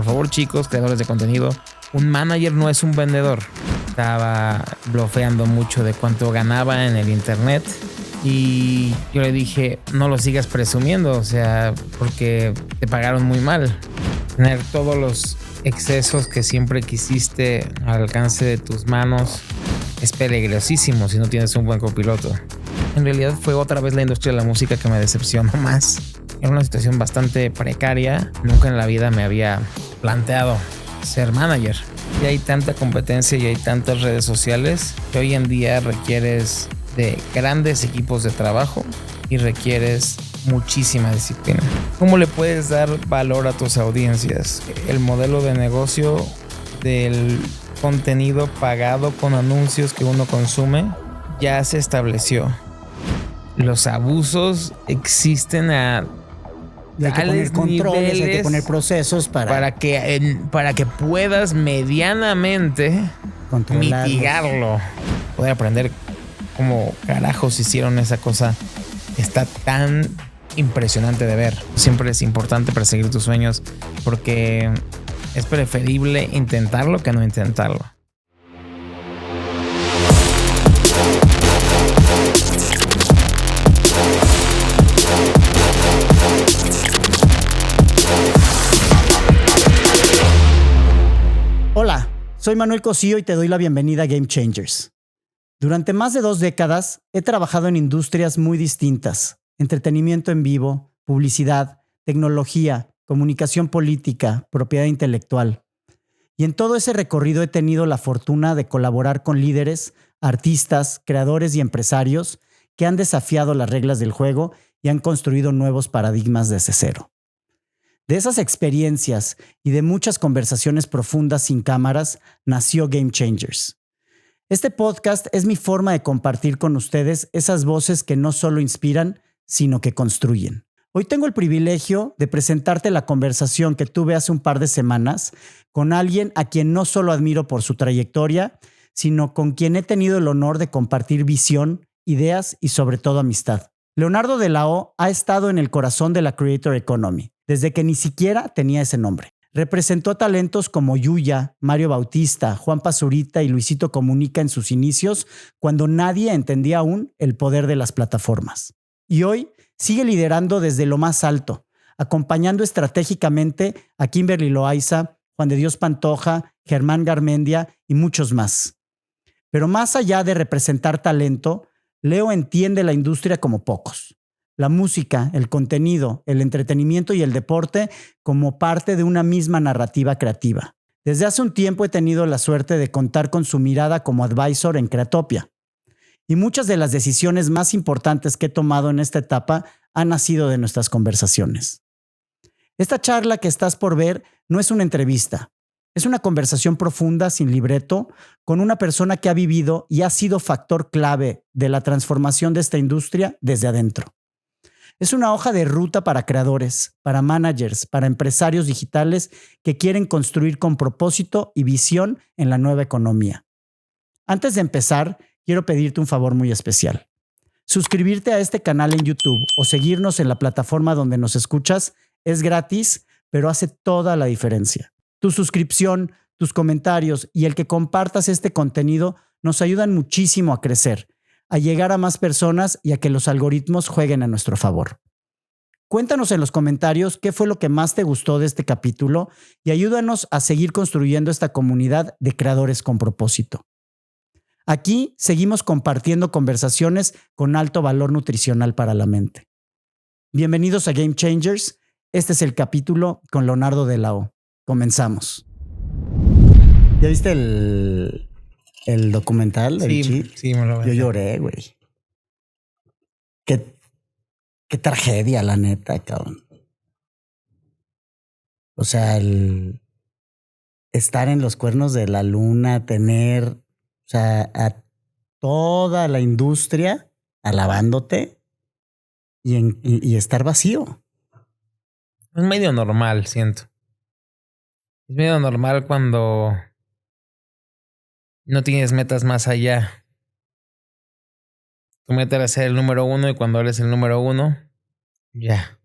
por favor, chicos, creadores de contenido, un manager no es un vendedor. Estaba blofeando mucho de cuánto ganaba en el internet. Y yo le dije, no lo sigas presumiendo, o sea, porque te pagaron muy mal. Tener todos los excesos que siempre quisiste al alcance de tus manos es peligrosísimo si no tienes un buen copiloto. En realidad fue otra vez la industria de la música que me decepcionó más. Era una situación bastante precaria. Nunca en la vida me había planteado ser manager. Y hay tanta competencia y hay tantas redes sociales que hoy en día requieres de grandes equipos de trabajo y requieres muchísima disciplina. ¿Cómo le puedes dar valor a tus audiencias? El modelo de negocio del contenido pagado con anuncios que uno consume ya se estableció. Los abusos existen a y hay que poner controles, hay que poner procesos para que puedas medianamente mitigarlo. Poder aprender cómo carajos hicieron esa cosa está tan impresionante de ver. Siempre es importante perseguir tus sueños porque es preferible intentarlo que no intentarlo. Hola, soy Manuel Cosío y te doy la bienvenida a Game Changers. Durante más de 2 décadas he trabajado en industrias muy distintas: entretenimiento en vivo, publicidad, tecnología, comunicación política, propiedad intelectual. Y en todo ese recorrido he tenido la fortuna de colaborar con líderes, artistas, creadores y empresarios que han desafiado las reglas del juego y han construido nuevos paradigmas desde cero. De esas experiencias y de muchas conversaciones profundas sin cámaras, nació Game Changers. Este podcast es mi forma de compartir con ustedes esas voces que no solo inspiran, sino que construyen. Hoy tengo el privilegio de presentarte la conversación que tuve hace un par de semanas con alguien a quien no solo admiro por su trayectoria, sino con quien he tenido el honor de compartir visión, ideas y sobre todo amistad. Leonardo de la O ha estado en el corazón de la Creator Economy, desde que ni siquiera tenía ese nombre. Representó talentos como Yuya, Mario Bautista, Juan Pazurita y Luisito Comunica en sus inicios, cuando nadie entendía aún el poder de las plataformas. Y hoy sigue liderando desde lo más alto, acompañando estratégicamente a Kimberly Loaiza, Juan de Dios Pantoja, Germán Garmendia y muchos más. Pero más allá de representar talento, Leo entiende la industria como pocos. La música, el contenido, el entretenimiento y el deporte como parte de una misma narrativa creativa. Desde hace un tiempo he tenido la suerte de contar con su mirada como advisor en Creatopia. Y muchas de las decisiones más importantes que he tomado en esta etapa han nacido de nuestras conversaciones. Esta charla que estás por ver no es una entrevista. Es una conversación profunda, sin libreto, con una persona que ha vivido y ha sido factor clave de la transformación de esta industria desde adentro. Es una hoja de ruta para creadores, para managers, para empresarios digitales que quieren construir con propósito y visión en la nueva economía. Antes de empezar, quiero pedirte un favor muy especial. Suscribirte a este canal en YouTube o seguirnos en la plataforma donde nos escuchas es gratis, pero hace toda la diferencia. Tu suscripción, tus comentarios y el que compartas este contenido nos ayudan muchísimo a crecer, a llegar a más personas y a que los algoritmos jueguen a nuestro favor. Cuéntanos en los comentarios qué fue lo que más te gustó de este capítulo y ayúdanos a seguir construyendo esta comunidad de creadores con propósito. Aquí seguimos compartiendo conversaciones con alto valor nutricional para la mente. Bienvenidos a Game Changers. Este es el capítulo con Leonardo de la O. Comenzamos. ¿Ya viste el documental? Sí, me lo veo. Yo lloré, güey. Qué tragedia, la neta, cabrón. O sea, el estar en los cuernos de la luna, tener, o sea, a toda la industria alabándote y estar vacío. Es medio normal, siento. Es medio normal cuando no tienes metas más allá. Tu meta era ser el número 1 y cuando eres el número 1, ya.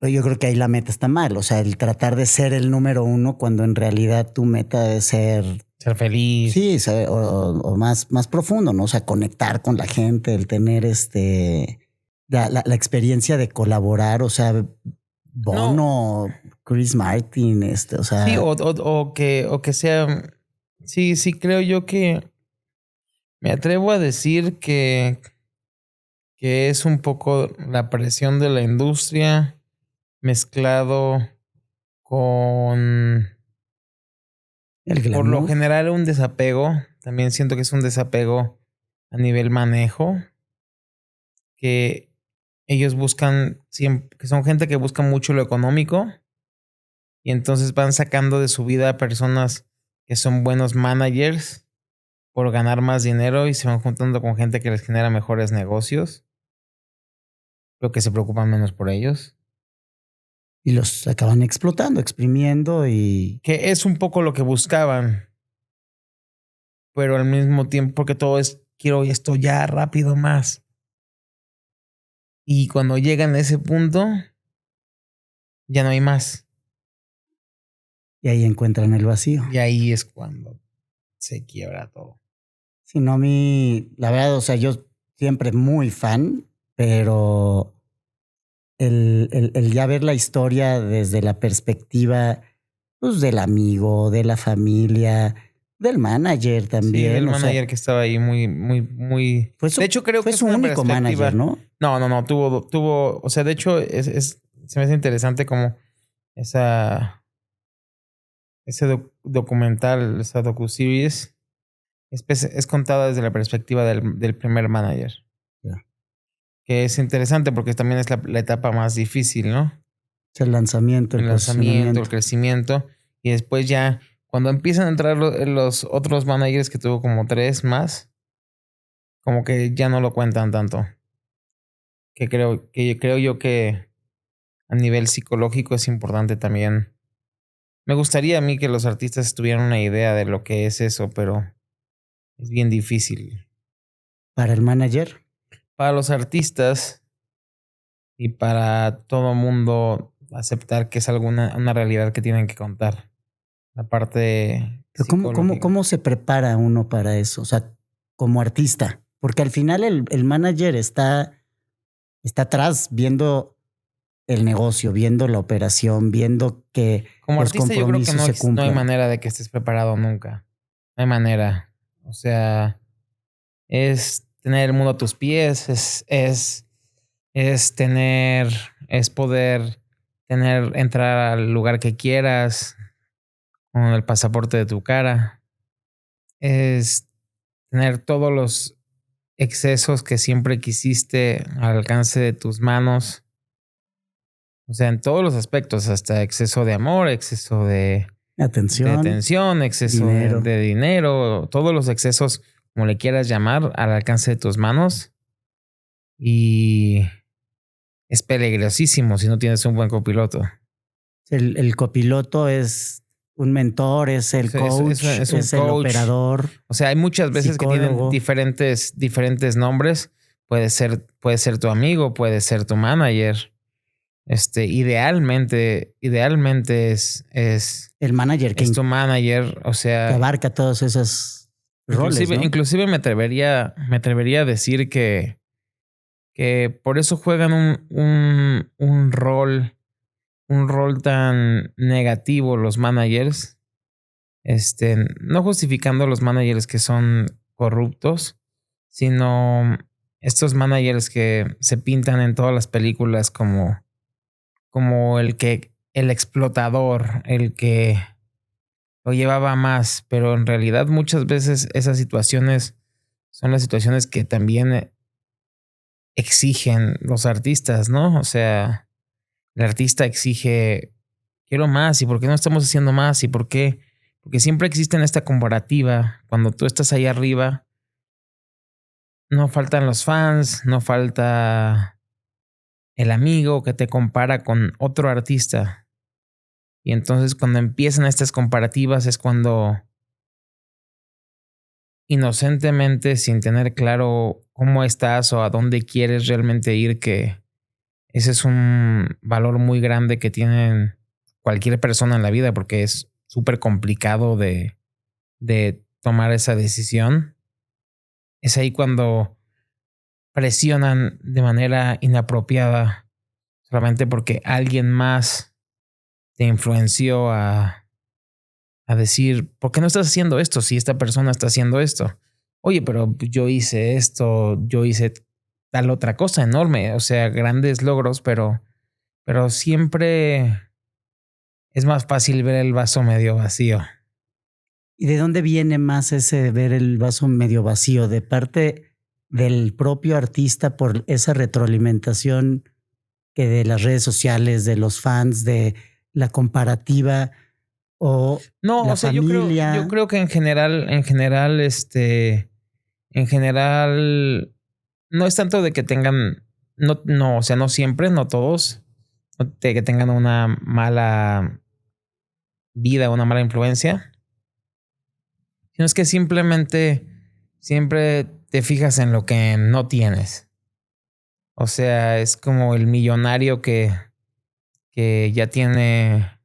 Pero yo creo que ahí la meta está mal. O sea, el tratar de ser el número uno cuando en realidad tu meta debe ser... Ser feliz. Sí, o más profundo, ¿no? O sea, conectar con la gente, el tener la experiencia de colaborar, o sea, Bono, Chris Martin, o sea... Sí, o que sea... Sí, creo yo que me atrevo a decir que es un poco la presión de la industria mezclado con... El glamour. Por lo general un desapego. También siento que es un desapego a nivel manejo. Que ellos buscan siempre, que son gente que busca mucho lo económico. Y entonces van sacando de su vida a personas que son buenos managers por ganar más dinero y se van juntando con gente que les genera mejores negocios. Creo que se preocupan menos por ellos. Y los acaban explotando, exprimiendo y... Que es un poco lo que buscaban. Pero al mismo tiempo que todo es, quiero esto ya rápido más. Y cuando llegan a ese punto, ya no hay más. Y ahí encuentran el vacío. Y ahí es cuando se quiebra todo. Si no, la verdad, o sea, yo siempre muy fan, pero el ya ver la historia desde la perspectiva pues, del amigo, de la familia, del manager también. Sí, el o manager sea, que estaba ahí muy... de hecho, creo que es su una único manager, ¿no? No, tuvo, o sea, de hecho, se me hace interesante como ese documental, esa docuseries, es contada desde la perspectiva del primer manager. Yeah. Que es interesante porque también es la etapa más difícil, ¿no? El lanzamiento, el lanzamiento, el crecimiento. Y después ya, cuando empiezan a entrar los otros managers, que tuvo como 3 más, como que ya no lo cuentan tanto. Que creo yo que a nivel psicológico es importante también. Me gustaría a mí que los artistas tuvieran una idea de lo que es eso, pero es bien difícil. Para el manager. Para los artistas y para todo mundo aceptar que es una realidad que tienen que contar. La parte... Pero ¿cómo se prepara uno para eso? O sea, como artista. Porque al final el manager está atrás viendo el negocio, viendo la operación, viendo que como los artista yo creo que compromisos se cumplan. no hay manera de que estés preparado nunca. No hay manera. O sea, es tener el mundo a tus pies, es poder entrar al lugar que quieras con el pasaporte de tu cara. Es tener todos los excesos que siempre quisiste al alcance de tus manos. O sea, en todos los aspectos, hasta exceso de amor, exceso de atención, exceso de dinero, todos los excesos, como le quieras llamar, al alcance de tus manos. Y es peligrosísimo si no tienes un buen copiloto. El copiloto es un mentor, es el coach, es el operador. O sea, hay muchas veces psicólogo. Que tienen diferentes nombres. Puede ser tu amigo, puede ser tu manager. Idealmente es el manager es tu manager, o sea, que abarca todos esos roles, ¿no? Inclusive me atrevería a decir que por eso juegan un rol tan negativo los managers, no justificando a los managers que son corruptos, sino estos managers que se pintan en todas las películas como el explotador, el que lo llevaba más, pero en realidad muchas veces esas situaciones son las situaciones que también exigen los artistas, ¿no? O sea, el artista exige, quiero más, ¿y por qué no estamos haciendo más? ¿Y por qué? Porque siempre existe esta comparativa. Cuando tú estás ahí arriba, no faltan los fans, no falta el amigo que te compara con otro artista. Y entonces cuando empiezan estas comparativas es cuando inocentemente, sin tener claro cómo estás o a dónde quieres realmente ir, que ese es un valor muy grande que tienen cualquier persona en la vida, porque es súper complicado de tomar esa decisión. Es ahí cuando presionan de manera inapropiada solamente porque alguien más te influenció a decir, ¿por qué no estás haciendo esto si esta persona está haciendo esto? Oye, pero yo hice esto, yo hice tal otra cosa enorme, o sea, grandes logros, pero siempre es más fácil ver el vaso medio vacío. ¿Y de dónde viene más ese ver el vaso medio vacío? ¿De parte del propio artista por esa retroalimentación que de las redes sociales, de los fans, de la comparativa o No, la o sea, familia? yo creo que en general, no es tanto de que tengan, no, o sea, no siempre, no todos, de que tengan una mala vida, una mala influencia, sino es que simplemente siempre te fijas en lo que no tienes. O sea, es como el millonario que ya tiene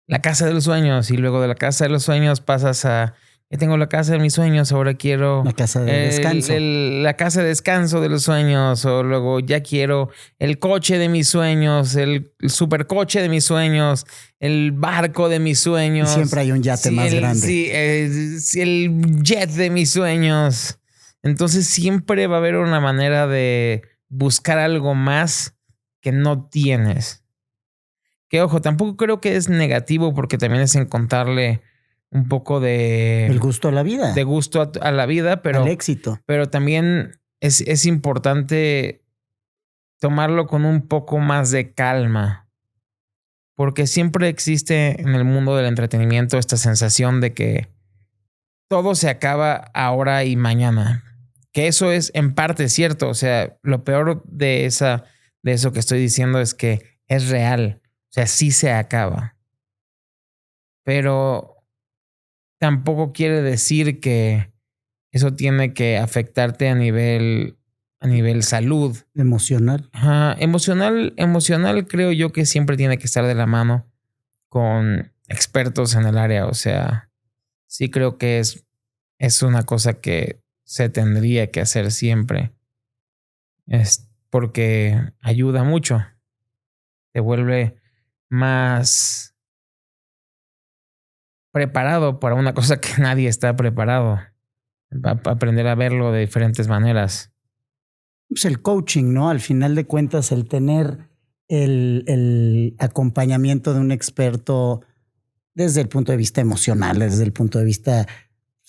la casa de los sueños y luego de la casa de los sueños pasas a, ya tengo la casa de mis sueños, ahora quiero La casa de descanso. la casa de descanso de los sueños, o luego ya quiero el coche de mis sueños, el supercoche de mis sueños, el barco de mis sueños. Y siempre hay un yate más grande. Sí, el jet de mis sueños. Entonces siempre va a haber una manera de buscar algo más que no tienes. Que ojo, tampoco creo que es negativo porque también es encontrarle un poco de... El gusto a la vida. De gusto a la vida, pero... Al éxito. Pero también es importante tomarlo con un poco más de calma. Porque siempre existe en el mundo del entretenimiento esta sensación de que todo se acaba ahora y mañana. Que eso es en parte cierto. O sea, lo peor de eso que estoy diciendo es que es real. O sea, sí se acaba. Pero tampoco quiere decir que eso tiene que afectarte a nivel salud. Emocional. Ajá. Emocional creo yo que siempre tiene que estar de la mano con expertos en el área. O sea, sí creo que es una cosa que se tendría que hacer siempre. Es porque ayuda mucho. Te vuelve más preparado para una cosa que nadie está preparado. Aprender a verlo de diferentes maneras. Pues el coaching, ¿no? Al final de cuentas, el tener el acompañamiento de un experto desde el punto de vista emocional, desde el punto de vista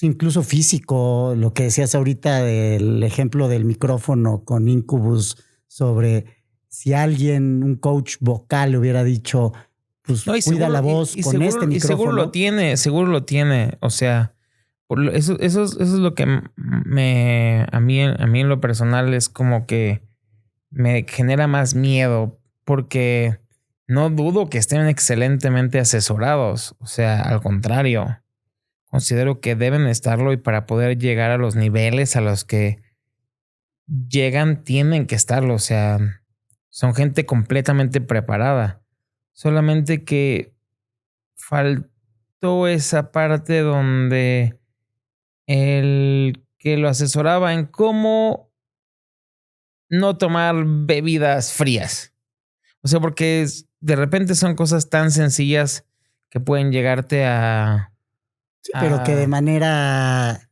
incluso físico, lo que decías ahorita del ejemplo del micrófono con Incubus sobre si alguien, un coach vocal, le hubiera dicho, pues no, cuida seguro, la voz con seguro, este micrófono. Seguro lo tiene. O sea, eso es lo que a mí en lo personal es como que me genera más miedo, porque no dudo que estén excelentemente asesorados. O sea, al contrario, considero que deben estarlo, y para poder llegar a los niveles a los que llegan tienen que estarlo. O sea, son gente completamente preparada. Solamente que faltó esa parte donde el que lo asesoraba en cómo no tomar bebidas frías. O sea, porque de repente son cosas tan sencillas que pueden llegarte a... Sí, pero que de manera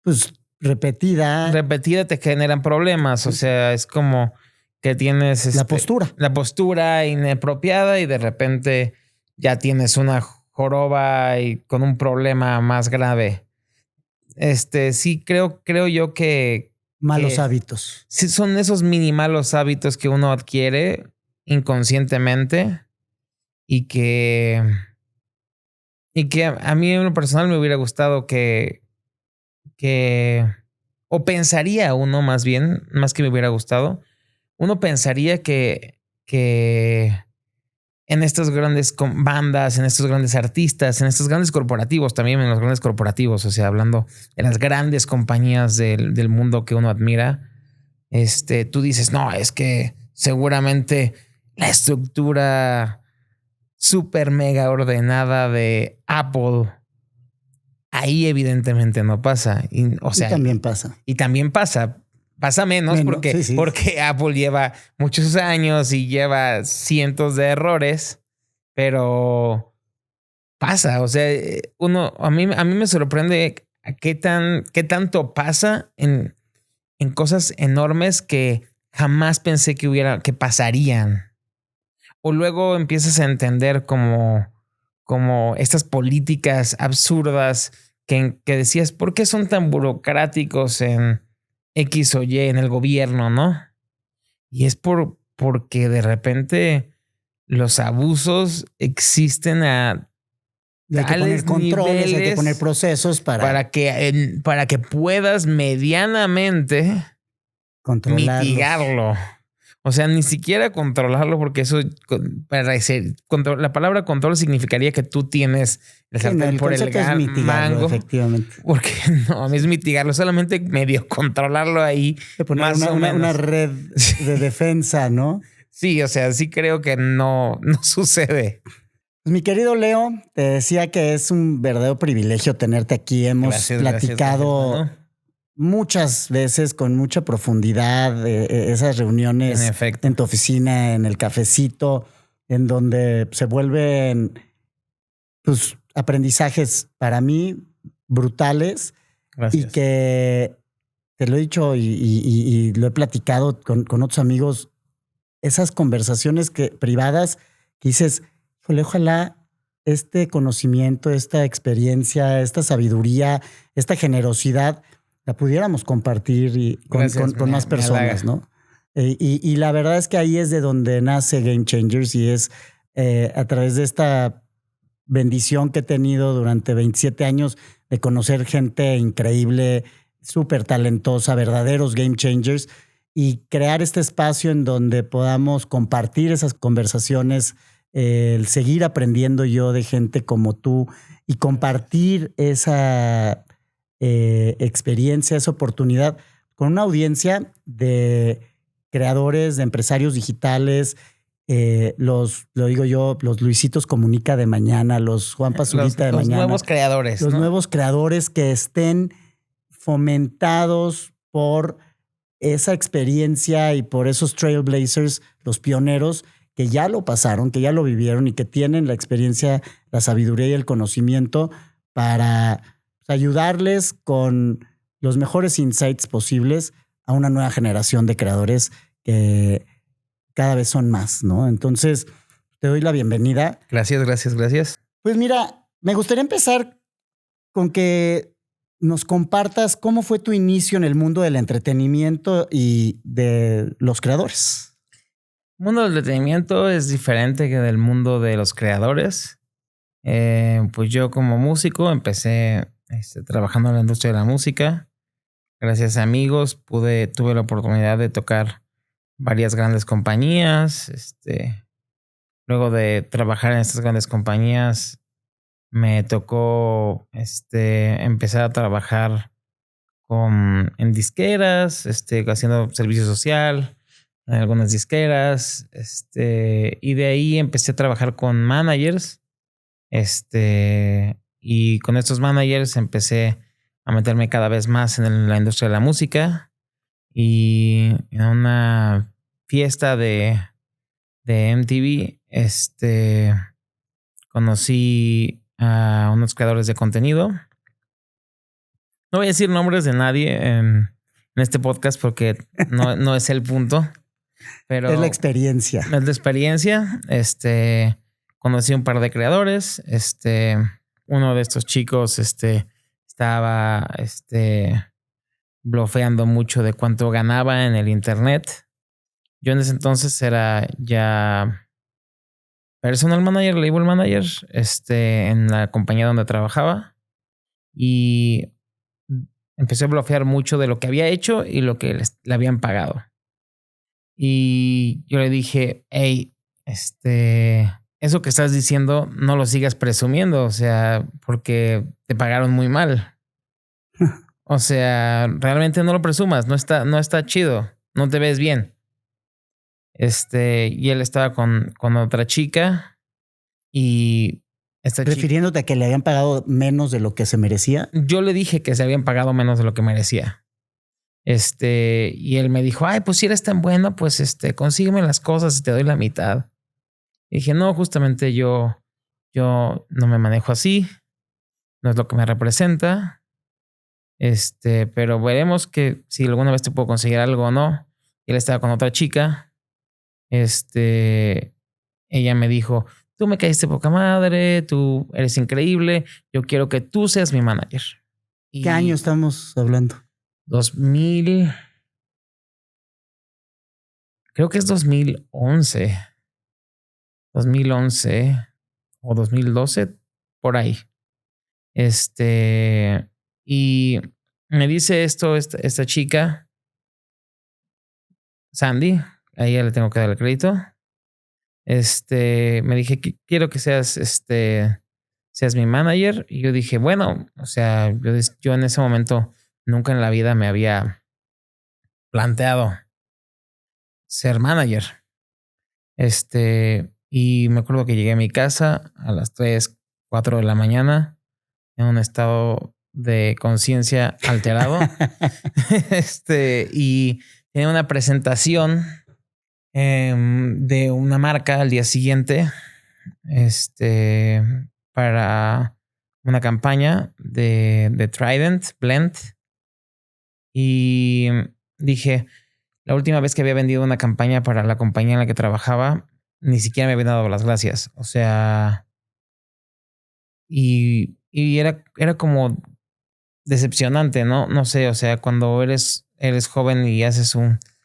pues repetida te generan problemas. O sea, es como que tienes la postura inapropiada y de repente ya tienes una joroba y con un problema más grave. Sí, creo yo que malos hábitos. Sí, son esos mini malos hábitos que uno adquiere inconscientemente y que a mí en lo personal me hubiera gustado que o pensaría uno más que me hubiera gustado, uno pensaría que en estas grandes bandas, en estos grandes artistas, en estos grandes corporativos, también en los grandes corporativos, o sea, hablando de las grandes compañías del mundo que uno admira, tú dices, no, es que seguramente la estructura súper mega ordenada de Apple, ahí evidentemente no pasa. Y también pasa. Y también pasa. Pasa menos porque, sí. porque Apple lleva muchos años y lleva cientos de errores, pero pasa. O sea, a mí me sorprende qué tanto pasa en cosas enormes que jamás pensé que pasarían. O luego empiezas a entender como estas políticas absurdas que decías, ¿por qué son tan burocráticos en X o Y en el gobierno, no? Y es porque de repente los abusos existen a y hay que poner controles, hay que poner procesos para que puedas medianamente mitigarlo. O sea, ni siquiera controlarlo, porque eso, la palabra control significaría que tú tienes el sartén por el mango. Efectivamente. Porque no, a mí es mitigarlo, solamente medio controlarlo ahí. De poner una red de defensa, ¿no? Sí, o sea, sí creo que no sucede. Pues mi querido Leo, te decía que es un verdadero privilegio tenerte aquí. Hemos platicado gracias, muchas veces con mucha profundidad, esas reuniones en tu oficina, en el cafecito, en donde se vuelven pues, aprendizajes para mí brutales. Gracias. Y que te lo he dicho y lo he platicado con otros amigos, esas conversaciones privadas que dices, ojalá este conocimiento, esta experiencia, esta sabiduría, esta generosidad la pudiéramos compartir con más personas, ¿no? Y la verdad es que ahí es de donde nace Game Changers y es a través de esta bendición que he tenido durante 27 años de conocer gente increíble, súper talentosa, verdaderos Game Changers y crear este espacio en donde podamos compartir esas conversaciones, el seguir aprendiendo yo de gente como tú y compartir esa experiencia, esa oportunidad con una audiencia de creadores, de empresarios digitales, lo digo yo, los Luisitos Comunica de mañana, los Juan Pazurita de mañana. Los nuevos creadores. Los nuevos creadores que estén fomentados por esa experiencia y por esos trailblazers, los pioneros que ya lo pasaron, que ya lo vivieron y que tienen la experiencia, la sabiduría y el conocimiento para ayudarles con los mejores insights posibles a una nueva generación de creadores que cada vez son más, ¿no? Entonces, te doy la bienvenida. Gracias. Pues mira, me gustaría empezar con que nos compartas cómo fue tu inicio en el mundo del entretenimiento y de los creadores. El mundo del entretenimiento es diferente que del mundo de los creadores. Pues yo como músico empecé trabajando en la industria de la música. Gracias a amigos tuve la oportunidad de tocar varias grandes compañías. Luego de trabajar en estas grandes compañías, me tocó empezar a trabajar en disqueras, haciendo servicio social en algunas disqueras. Y de ahí empecé a trabajar con managers. Y con estos managers empecé a meterme cada vez más en la industria de la música. Y en una fiesta de MTV, conocí a unos creadores de contenido. No voy a decir nombres de nadie en este podcast porque no es el punto. Pero es la experiencia. Es la experiencia. Conocí un par de creadores. Uno de estos chicos estaba blofeando mucho de cuánto ganaba en el internet. Yo en ese entonces era ya personal manager, label manager, en la compañía donde trabajaba. Y empecé a blofear mucho de lo que había hecho y lo que le habían pagado. Y yo le dije, hey, eso que estás diciendo no lo sigas presumiendo, o sea, porque te pagaron muy mal. O sea, realmente no lo presumas, no está chido, no te ves bien. Y él estaba con otra chica y esta chica, refiriéndote a que le habían pagado menos de lo que se merecía. yo le dije que se habían pagado menos de lo que merecía. Y él me dijo, ay, pues si eres tan bueno, pues consígueme las cosas y te doy la mitad. Y dije, no, justamente yo no me manejo así, no es lo que me representa. Pero veremos que si alguna vez te puedo conseguir algo o no. Y él estaba con otra chica. Ella me dijo, tú me caíste poca madre, tú eres increíble, yo quiero que tú seas mi manager. Y ¿Qué año estamos hablando? 2000, creo que es 2011 o 2012, por ahí. Y me dice esto esta chica, Sandy, a ella le tengo que dar el crédito. Me dije que quiero que seas mi manager. Y yo dije, bueno, o sea, yo en ese momento nunca en la vida me había planteado ser manager. Y me acuerdo que llegué a mi casa a las 3, 4 de la mañana en un estado de conciencia alterado. Y tenía una presentación de una marca al día siguiente, para una campaña de Trident Blend. Y dije, la última vez que había vendido una campaña para la compañía en la que trabajaba, ni siquiera me habían dado las gracias. O sea, y era como decepcionante, ¿no? No sé, o sea, cuando eres joven y haces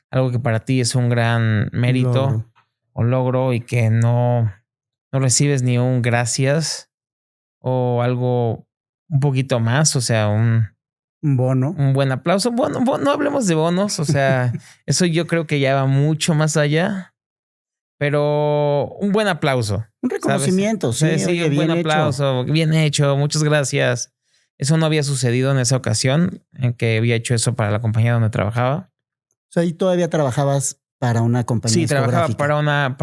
algo que para ti es un gran mérito o logro y que no recibes ni un gracias o algo un poquito más, o sea, un bono, un buen aplauso. Bueno, no hablemos de bonos, o sea, eso yo creo que ya va mucho más allá, pero un buen aplauso. Un reconocimiento, ¿sabes? Sí, un buen aplauso, bien hecho, muchas gracias. Eso no había sucedido en esa ocasión en que había hecho eso para la compañía donde trabajaba. O sea, ¿y todavía trabajabas para una compañía? Sí, trabajaba para una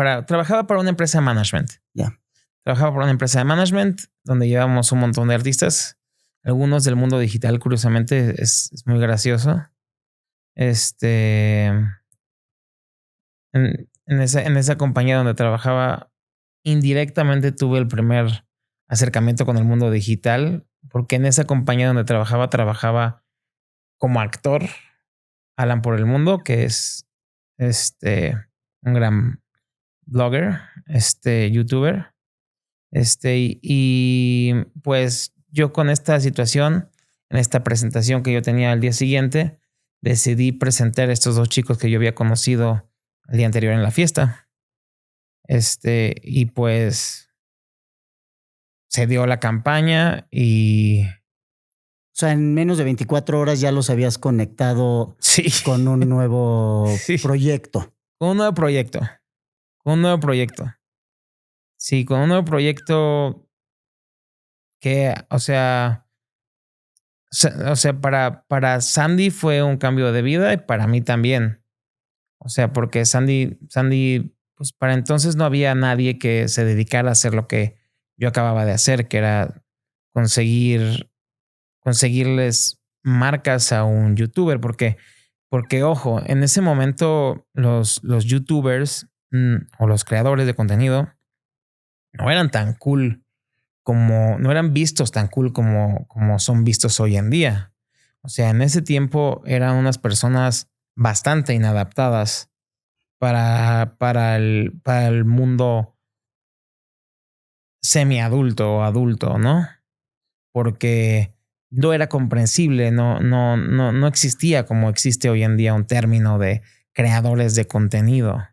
empresa de management. Ya. Trabajaba para una empresa de management donde llevábamos un montón de artistas, algunos del mundo digital, curiosamente, es muy gracioso. En esa compañía donde trabajaba, indirectamente tuve el primer acercamiento con el mundo digital, porque en esa compañía donde trabajaba como actor, Alan por el Mundo, que es un gran blogger, youtuber. Y pues yo con esta situación, en esta presentación que yo tenía al día siguiente, decidí presentar a estos dos chicos que yo había conocido el día anterior en la fiesta. Y pues se dio la campaña y... O sea, en menos de 24 horas ya los habías conectado con un nuevo proyecto. Con un nuevo proyecto. Sí, con un nuevo proyecto que, o sea, para Sandy fue un cambio de vida y para mí también. O sea, porque Sandy, pues para entonces no había nadie que se dedicara a hacer lo que yo acababa de hacer, que era conseguirles marcas a un youtuber, porque ojo, en ese momento los youtubers o los creadores de contenido no eran tan cool no eran vistos tan cool como son vistos hoy en día. O sea, en ese tiempo eran unas personas bastante inadaptadas para el mundo semiadulto o adulto, ¿no? Porque no era comprensible, no existía como existe hoy en día un término de creadores de contenido.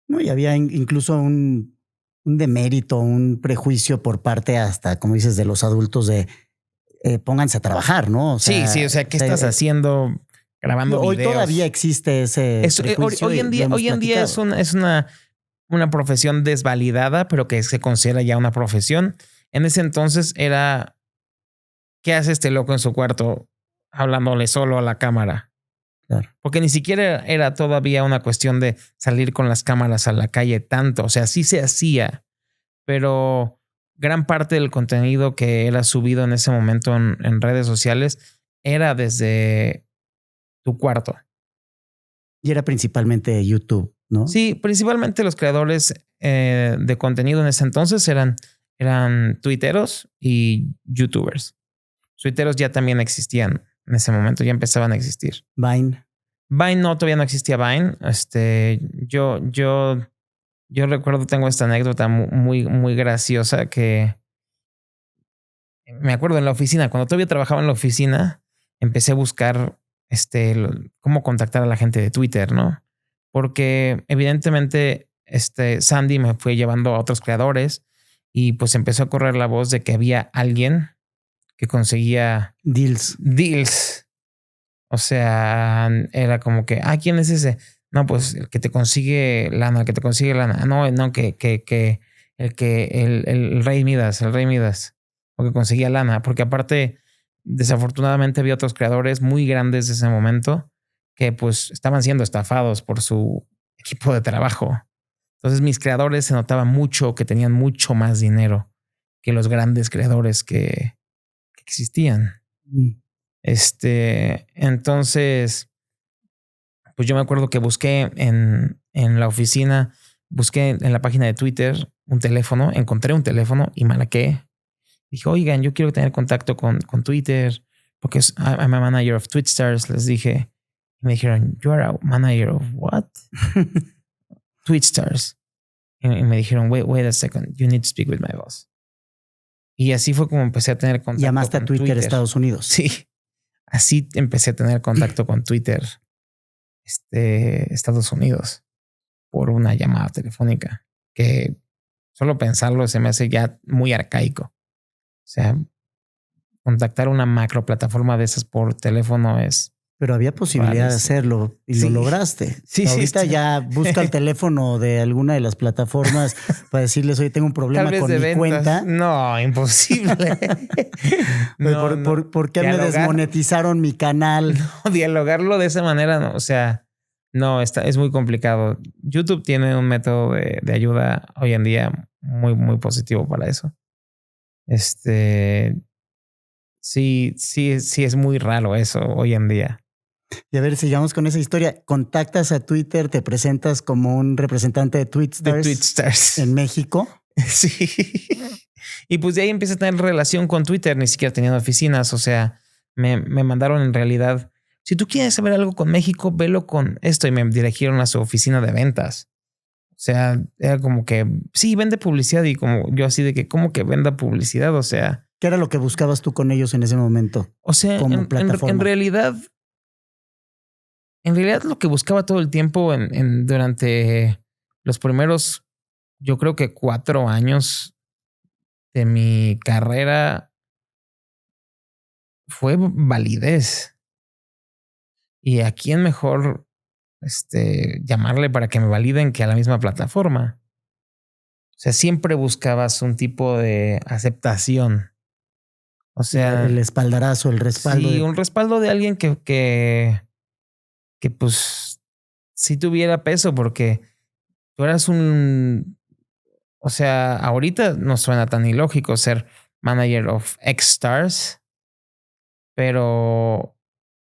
No, y había incluso un demérito, un prejuicio por parte hasta, como dices, de los adultos de pónganse a trabajar, ¿no? O sea, sí, o sea, ¿qué estás haciendo grabando hoy videos? Hoy todavía existe ese prejuicio. Hoy en día es una profesión desvalidada, pero que se considera ya una profesión. En ese entonces era, ¿qué hace este loco en su cuarto hablándole solo a la cámara? Claro. Porque ni siquiera era todavía una cuestión de salir con las cámaras a la calle tanto. O sea, sí se hacía, pero gran parte del contenido que era subido en ese momento en redes sociales era desde tu cuarto. Y era principalmente YouTube, ¿no? Sí, principalmente los creadores de contenido en ese entonces eran tuiteros y youtubers. Tuiteros ya también existían en ese momento, ya empezaban a existir. Vine. Vine no, todavía no existía Vine. Yo recuerdo, tengo esta anécdota muy graciosa que me acuerdo en la oficina, cuando todavía trabajaba en la oficina, empecé a buscar cómo contactar a la gente de Twitter, ¿no? Porque evidentemente Sandy me fue llevando a otros creadores y pues empezó a correr la voz de que había alguien que conseguía Deals. O sea, era como que, ¿quién es ese? No, pues el que te consigue lana, el que te consigue lana. No, el Rey Midas, porque conseguía lana. Porque aparte, desafortunadamente había otros creadores muy grandes de ese momento que pues estaban siendo estafados por su equipo de trabajo. Entonces mis creadores se notaba mucho que tenían mucho más dinero que los grandes creadores que existían. Entonces, pues yo me acuerdo que busqué en la oficina, busqué en la página de Twitter un teléfono, encontré un teléfono y marqué. Dije, oigan, yo quiero tener contacto con Twitter porque I'm a manager of Twitstars. Les dije, y me dijeron, you are a manager of what? Twitstars. Y me dijeron, wait a second, you need to speak with my boss. Y así fue como empecé a tener contacto. Llamaste a Twitter, Estados Unidos. Sí. Así empecé a tener contacto con Twitter, Estados Unidos, por una llamada telefónica, que solo pensarlo se me hace ya muy arcaico. O sea, contactar una macro plataforma de esas por teléfono es... Pero había posibilidad de hacerlo y lo lograste. Sí, ahorita ya busca el teléfono de alguna de las plataformas para decirles, oye, tengo un problema con mi cuenta. No, imposible. ¿Por qué me desmonetizaron mi canal? No, dialogarlo de esa manera, no. O sea, no, es muy complicado. YouTube tiene un método de ayuda hoy en día muy positivo para eso. Sí, es muy raro eso hoy en día. Y a ver, sigamos con esa historia. Contactas a Twitter, te presentas como un representante de Twitstars en México. Sí. Y pues de ahí empieza a tener relación con Twitter, ni siquiera teniendo oficinas. O sea, me mandaron en realidad, si tú quieres saber algo con México, velo con esto. Y me dirigieron a su oficina de ventas. O sea, era como que, sí, vende publicidad. Y como yo así de que, ¿cómo que venda publicidad? O sea... ¿Qué era lo que buscabas tú con ellos en ese momento? O sea, como plataforma? En realidad lo que buscaba todo el tiempo durante los primeros, yo creo que 4 años de mi carrera fue validez. Y a quién mejor llamarle para que me validen que a la misma plataforma. O sea, siempre buscabas un tipo de aceptación. O sea, el espaldarazo, el respaldo. Sí, un respaldo de alguien que pues sí tuviera peso, porque tú eras o sea, ahorita no suena tan ilógico ser manager of X Stars, pero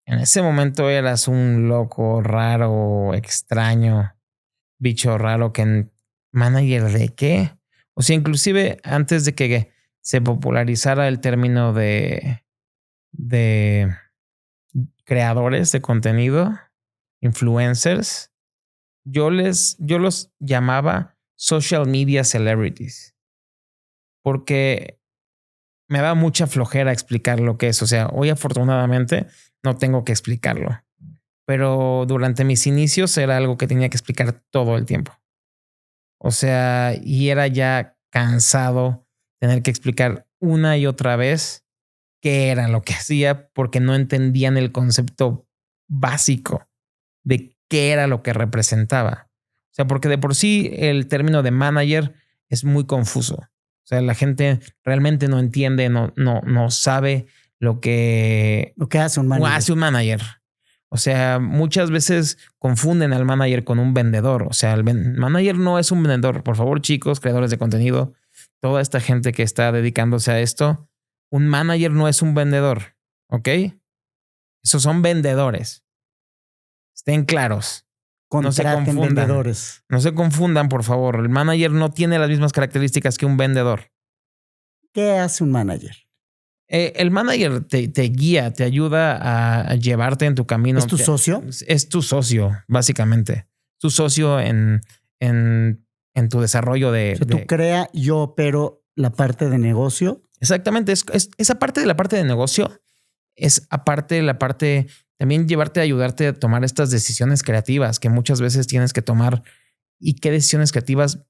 en ese momento eras un loco, raro, extraño, bicho raro ¿manager de qué? O sea, inclusive antes de que se popularizara el término de creadores de contenido, influencers, yo los llamaba social media celebrities, porque me da mucha flojera explicar lo que es. O sea, hoy afortunadamente no tengo que explicarlo, pero durante mis inicios era algo que tenía que explicar todo el tiempo. O sea, y era ya cansado tener que explicar una y otra vez qué era lo que hacía, porque no entendían el concepto básico de qué era lo que representaba. O sea, porque de por sí el término de manager es muy confuso. O sea, la gente realmente no entiende, no sabe lo que hace un manager. Hace un manager. O sea, muchas veces confunden al manager con un vendedor. O sea, manager no es un vendedor. Por favor, chicos, creadores de contenido, toda esta gente que está dedicándose a esto, un manager no es un vendedor, ¿ok? Esos son vendedores. Estén claros. No se Contraten confundan. vendedores. No se confundan, por favor. El manager no tiene las mismas características que un vendedor. ¿Qué hace un manager? El manager te guía, te ayuda a llevarte en tu camino. ¿Es tu socio? Es tu socio, básicamente. Tu socio en tu desarrollo de... O sea, tú crea, yo opero la parte de negocio. Exactamente. Esa parte de la parte de negocio es aparte de la parte... También llevarte a ayudarte a tomar estas decisiones creativas que muchas veces tienes que tomar y qué decisiones creativas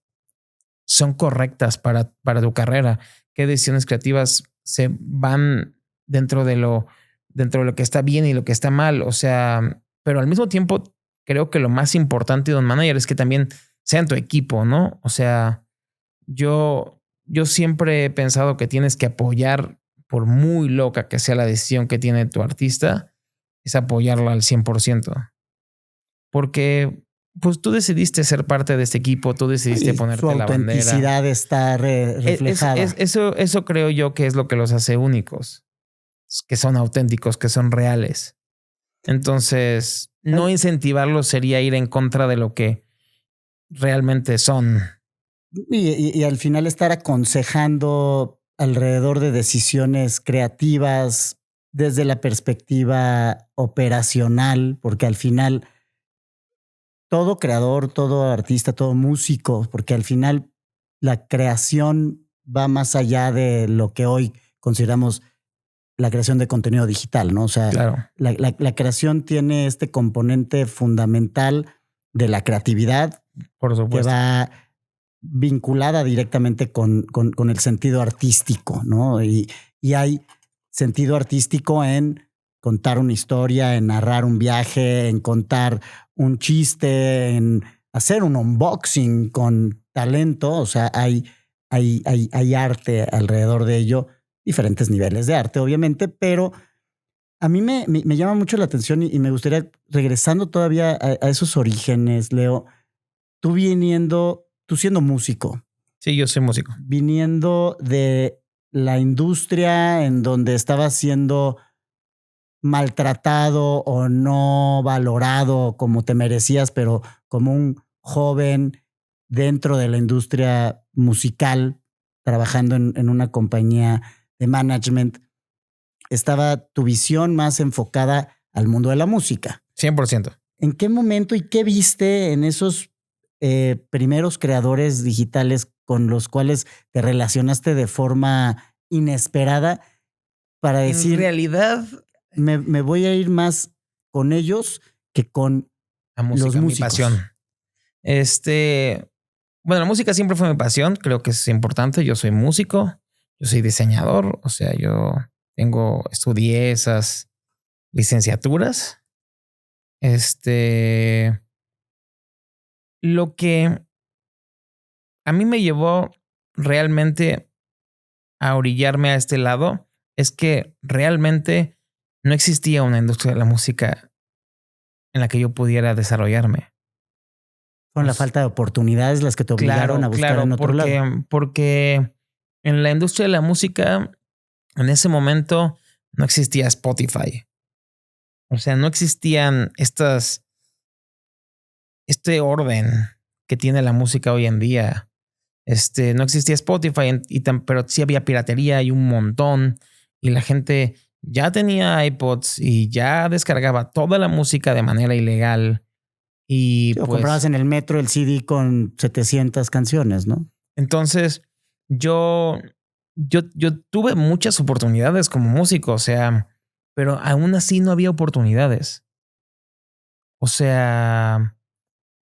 son correctas para tu carrera, qué decisiones creativas se van dentro de lo que está bien y lo que está mal. O sea, pero al mismo tiempo creo que lo más importante de un manager es que también sea en tu equipo, ¿no? O sea, yo siempre he pensado que tienes que apoyar, por muy loca que sea la decisión que tiene tu artista, es apoyarlo al 100%. Porque pues tú decidiste ser parte de este equipo, tú decidiste ponerte la bandera. Su autenticidad está reflejada. Eso creo yo que es lo que los hace únicos, que son auténticos, que son reales. Entonces, no incentivarlos sería ir en contra de lo que realmente son. Y al final estar aconsejando alrededor de decisiones creativas desde la perspectiva operacional, porque al final todo creador, todo artista, todo músico, porque al final la creación va más allá de lo que hoy consideramos la creación de contenido digital, ¿no? O sea, claro, la creación tiene este componente fundamental de la creatividad, por supuesto, que va vinculada directamente con el sentido artístico, ¿no? Y hay sentido artístico en contar una historia, en narrar un viaje, en contar un chiste, en hacer un unboxing con talento. O sea, hay arte alrededor de ello, diferentes niveles de arte, obviamente, pero a mí me llama mucho la atención y me gustaría, regresando todavía a esos orígenes, Leo, tú siendo músico. Sí, yo soy músico. Viniendo de la industria en donde estabas siendo maltratado o no valorado como te merecías, pero como un joven dentro de la industria musical, trabajando en una compañía de management, estaba tu visión más enfocada al mundo de la música. 100%. ¿En qué momento y qué viste en esos primeros creadores digitales con los cuales te relacionaste de forma inesperada para decir, en realidad, me voy a ir más con ellos que con la música, los músicos? Mi pasión. Bueno, la música siempre fue mi pasión. Creo que es importante. Yo soy músico, yo soy diseñador. O sea, estudié esas licenciaturas. Lo que a mí me llevó realmente a orillarme a este lado es que realmente no existía una industria de la música en la que yo pudiera desarrollarme. Con la falta de oportunidades las que te obligaron a buscar en otro lado. Porque en la industria de la música, en ese momento, no existía Spotify. O sea, no existían este orden que tiene la música hoy en día. No existía Spotify, pero sí había piratería y un montón. Y la gente ya tenía iPods y ya descargaba toda la música de manera ilegal. Y o comprabas en el metro el CD con 700 canciones, ¿no? Entonces, yo tuve muchas oportunidades como músico, o sea, pero aún así no había oportunidades. O sea,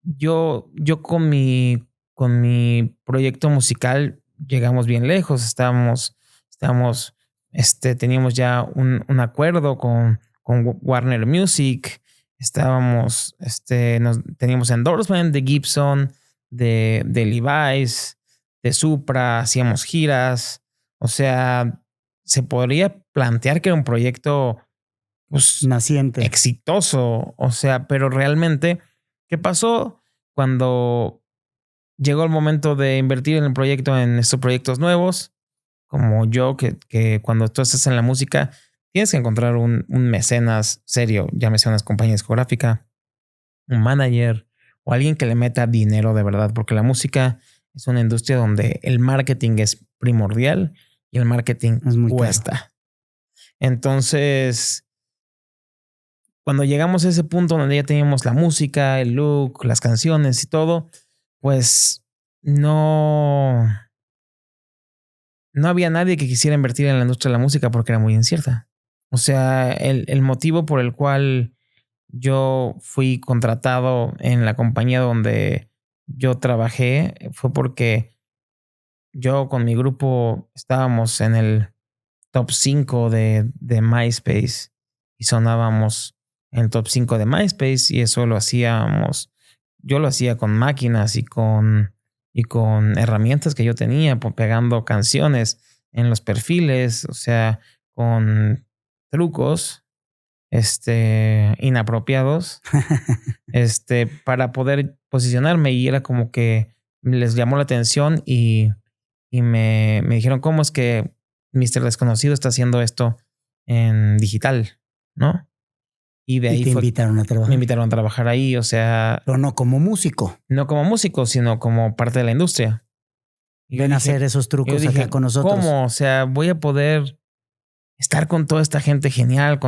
yo con mi proyecto musical llegamos bien lejos. Teníamos ya un acuerdo con Warner Music. Teníamos endorsement de Gibson, de Levi's, de Supra, hacíamos giras. O sea, se podría plantear que era un proyecto pues, naciente. exitoso. O sea, pero realmente, ¿qué pasó cuando llegó el momento de invertir en el proyecto, en estos proyectos nuevos? Como yo, que cuando tú estás en la música, tienes que encontrar un mecenas serio, llámese una compañía discográfica, un manager o alguien que le meta dinero de verdad, porque la música es una industria donde el marketing es primordial y el marketing Es muy cuesta. caro. Entonces, cuando llegamos a ese punto donde ya teníamos la música, el look, las canciones y todo, pues no había nadie que quisiera invertir en la industria de la música porque era muy incierta. O sea, el motivo por el cual yo fui contratado en la compañía donde yo trabajé fue porque yo con mi grupo estábamos en el top 5 de MySpace y sonábamos en el top 5 de MySpace y eso lo hacíamos, yo lo hacía con máquinas y con herramientas que yo tenía, pegando canciones en los perfiles, o sea, con trucos inapropiados para poder posicionarme y era como que les llamó la atención y me dijeron, ¿cómo es que Mr. Desconocido está haciendo esto en digital? ¿No? Y de ahí te invitaron a trabajar. me invitaron a trabajar ahí, o sea, Pero no como músico. no como músico, sino como parte de la industria. Y Ven yo a dije- hacer esos yo trucos dije, acá con nosotros. ¿cómo? O sea, voy a poder estar con toda esta gente genial,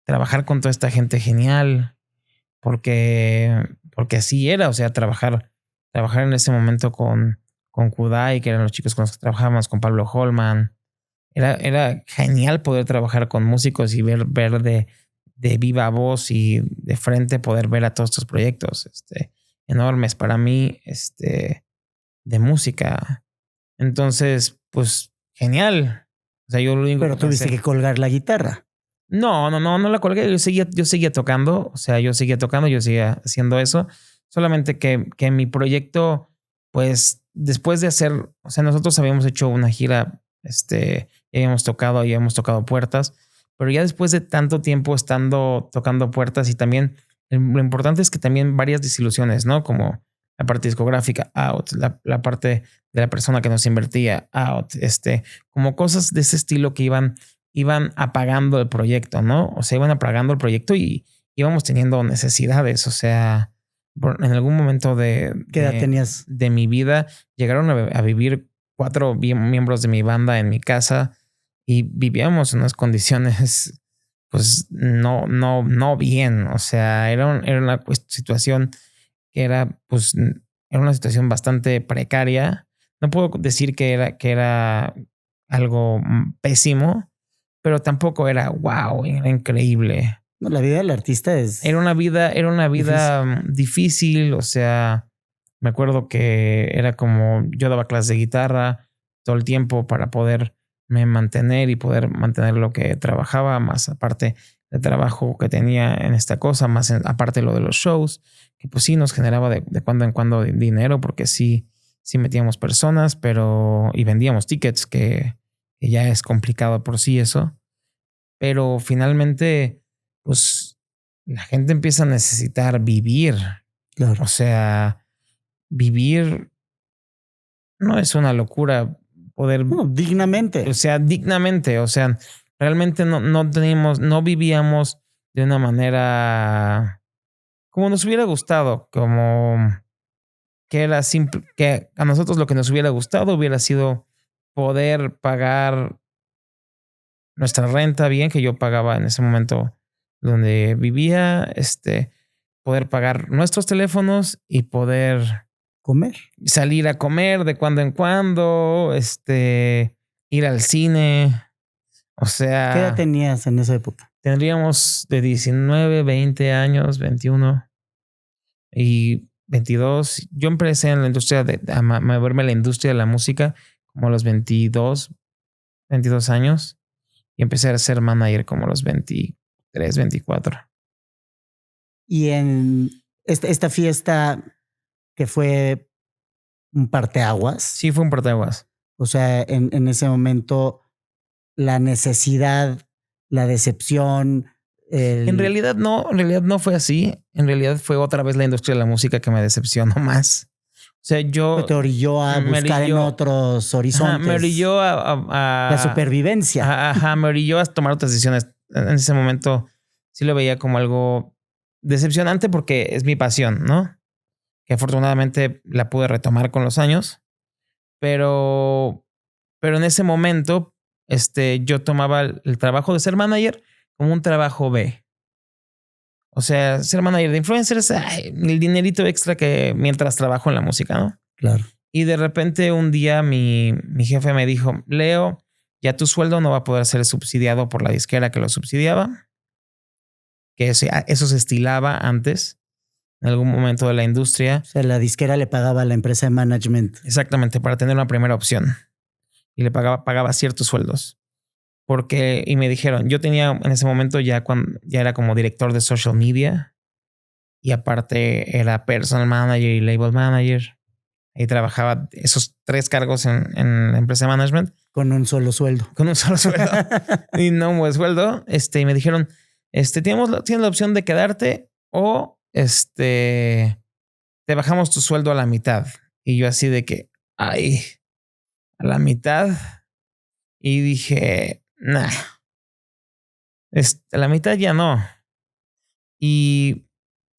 trabajar con toda esta gente genial, porque así era, o sea, trabajar en ese momento con Kudai, que eran los chicos con los que trabajábamos, con Pablo Holman. Era genial poder trabajar con músicos y ver de viva voz y de frente poder ver a todos estos proyectos enormes para mí de música. Entonces, pues genial. O sea, yo lo único Pero que tuviste pensé- que colgar la guitarra. no la colgué. Yo seguía tocando. O sea, yo seguía tocando, yo seguía haciendo eso. Solamente que mi proyecto, pues, después de hacer, o sea, nosotros habíamos hecho una gira, y habíamos tocado puertas, pero ya después de tanto tiempo estando tocando puertas y también, lo importante es que también varias desilusiones, ¿no? Como la parte discográfica, out, la parte de la persona que nos invertía, out, como cosas de ese estilo que iban apagando el proyecto, ¿no? O sea, iban apagando el proyecto y íbamos teniendo necesidades. O sea, en algún momento ¿Qué edad tenías? de mi vida llegaron a vivir 4 miembros de mi banda en mi casa y vivíamos en unas condiciones, pues no bien. O sea, era una situación que era, pues, era una situación bastante precaria. No puedo decir que era algo pésimo, pero tampoco era wow, era increíble. No, la vida del artista es... Era una vida difícil. O sea, me acuerdo que era como yo daba clases de guitarra todo el tiempo para poderme mantener y poder mantener lo que trabajaba, más aparte del trabajo que tenía en esta cosa, más aparte lo de los shows, que pues sí nos generaba de cuando en cuando dinero, porque sí metíamos personas, pero y vendíamos tickets, que ya es complicado por sí eso. Pero finalmente, pues la gente empieza a necesitar vivir. Claro. O sea, vivir no es una locura poder, No, dignamente. o sea, dignamente. O sea, realmente no vivíamos de una manera como nos hubiera gustado, como que era simple, que a nosotros lo que nos hubiera gustado hubiera sido poder pagar nuestra renta bien, que yo pagaba en ese momento donde vivía, poder pagar nuestros teléfonos y poder Comer. salir a comer de cuando en cuando, ir al cine. O ¿Qué edad sea, tenías en esa época? tendríamos de 19, 20 años, 21 y 22. Yo empecé en la industria a moverme a la industria de la música como a los 22 años. Y empecé a ser manager como a los 23, 24. Y en esta fiesta que fue un parteaguas. Sí, fue un parteaguas. O sea, en ese momento, la necesidad, la decepción, En realidad no fue así. En realidad fue otra vez la industria de la música que me decepcionó más. O sea, yo... Te orilló a buscar en otros horizontes. Me orilló la supervivencia. Me orilló a tomar otras decisiones. En ese momento sí lo veía como algo decepcionante porque es mi pasión, ¿no? Que afortunadamente la pude retomar con los años. Pero en ese momento yo tomaba el trabajo de ser manager como un trabajo B. O sea, ser manager de influencers, el dinerito extra que mientras trabajo en la música, ¿no? Claro. Y de repente un día mi jefe me dijo, Leo, ya tu sueldo no va a poder ser subsidiado por la disquera que lo subsidiaba. Que eso se estilaba antes, en algún momento de la industria. O sea, la disquera le pagaba a la empresa de management. Exactamente, para tener una primera opción. Y le pagaba ciertos sueldos. Y me dijeron, yo tenía en ese momento ya era como director de social media. Y aparte era personal manager y label manager. Ahí trabajaba esos 3 cargos en la empresa de management. Con un solo sueldo. Con un solo sueldo. Y no un buen sueldo. Y me dijeron, tienes la opción de quedarte o te bajamos tu sueldo a la mitad. Y yo así de que, a la mitad. Y dije, nah, a la mitad ya no. Y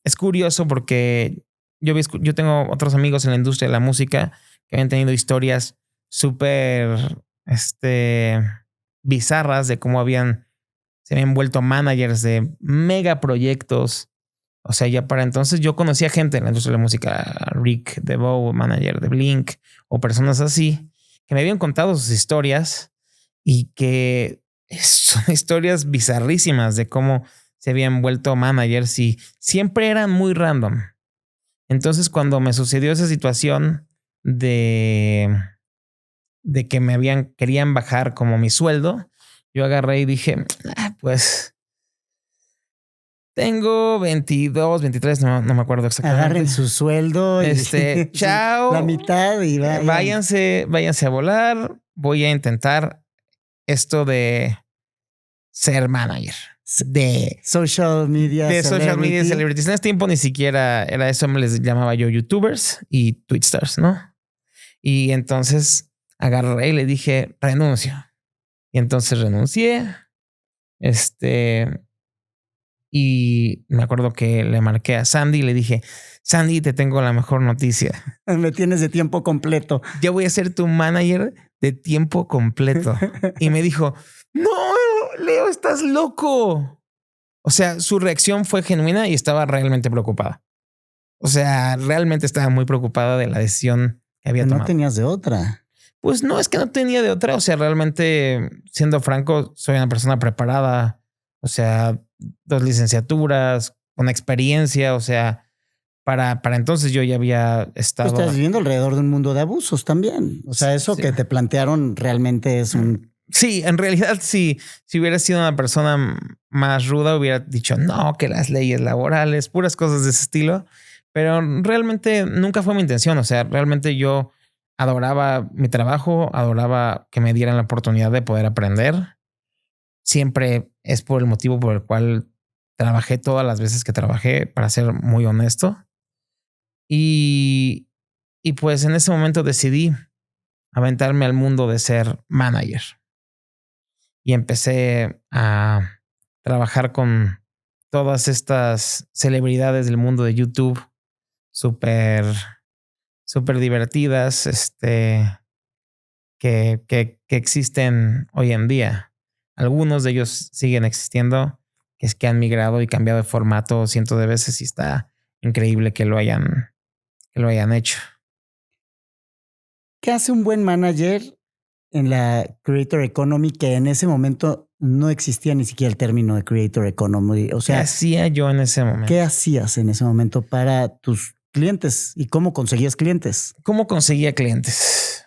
es curioso porque yo tengo otros amigos en la industria de la música que habían tenido historias súper bizarras de cómo se habían vuelto managers de mega proyectos. O sea, ya para entonces yo conocía gente en la industria de la música, Rick DeVoe, manager de Blink, o personas así, que me habían contado sus historias y que son historias bizarrísimas de cómo se habían vuelto managers y siempre eran muy random. Entonces, cuando me sucedió esa situación de que querían bajar como mi sueldo, yo agarré y dije, pues tengo 22, 23, no me acuerdo exactamente. Agarren su sueldo y chao. La mitad y váyanse a volar. Voy a intentar esto de ser manager. De social media celebrities. En ese tiempo ni siquiera era eso, me les llamaba yo YouTubers y Twitstars, ¿no? Y entonces agarré y le dije, renuncio. Y entonces renuncié. Y me acuerdo que le marqué a Sandy y le dije, Sandy, te tengo la mejor noticia. Me tienes de tiempo completo. Yo voy a ser tu manager de tiempo completo. Y me dijo, no, Leo, estás loco. O sea, su reacción fue genuina y estaba realmente preocupada. O sea, realmente estaba muy preocupada de la decisión que había tomado. No tenías de otra. Pues no, es que no tenía de otra. O sea, realmente, siendo franco, soy una persona preparada. O sea, 2 licenciaturas, con experiencia. O sea, para entonces yo ya había estado... Estás viviendo alrededor de un mundo de abusos también. O sea, eso que te plantearon realmente es un... Sí, en realidad sí. Si hubiera sido una persona más ruda, hubiera dicho no, que las leyes laborales, puras cosas de ese estilo. Pero realmente nunca fue mi intención. O sea, realmente yo adoraba mi trabajo, adoraba que me dieran la oportunidad de poder aprender. Siempre es por el motivo por el cual trabajé todas las veces que trabajé, para ser muy honesto. Y pues en ese momento decidí aventarme al mundo de ser manager. Y empecé a trabajar con todas estas celebridades del mundo de YouTube, súper divertidas, que existen hoy en día. Algunos de ellos siguen existiendo, que han migrado y cambiado de formato cientos de veces y está increíble que lo hayan hecho. ¿Qué hace un buen manager en la Creator Economy, que en ese momento no existía ni siquiera el término de Creator Economy? O sea, ¿qué hacía yo en ese momento? ¿Qué hacías en ese momento para tus clientes y cómo conseguías clientes? ¿Cómo conseguía clientes?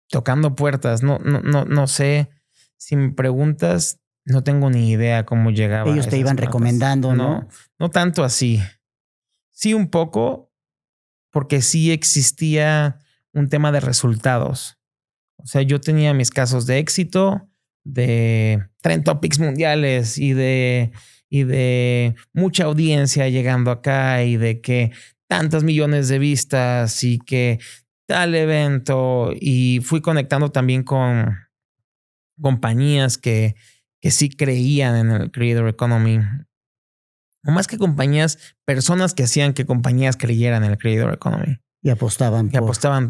Tocando puertas. No sé. Si me preguntas, no tengo ni idea cómo llegaba. Ellos te iban recomendando, ¿no? No tanto así. Sí, un poco, porque sí existía un tema de resultados. O sea, yo tenía mis casos de éxito, trend topics mundiales y de mucha audiencia llegando acá y de que tantos millones de vistas y que tal evento, y fui conectando también con compañías que sí creían en el Creator Economy. O más que compañías, personas que hacían que compañías creyeran en el Creator Economy. Y apostaban.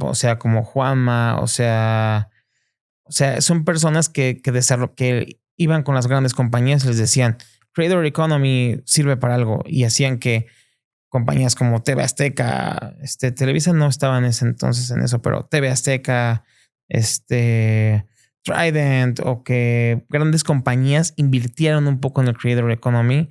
O sea, como Juanma, o sea, son personas que iban con las grandes compañías y les decían, Creator Economy sirve para algo, y hacían que compañías como TV Azteca, Televisa no estaba en ese entonces en eso, pero TV Azteca, Trident, o que grandes compañías invirtieron un poco en el Creator Economy,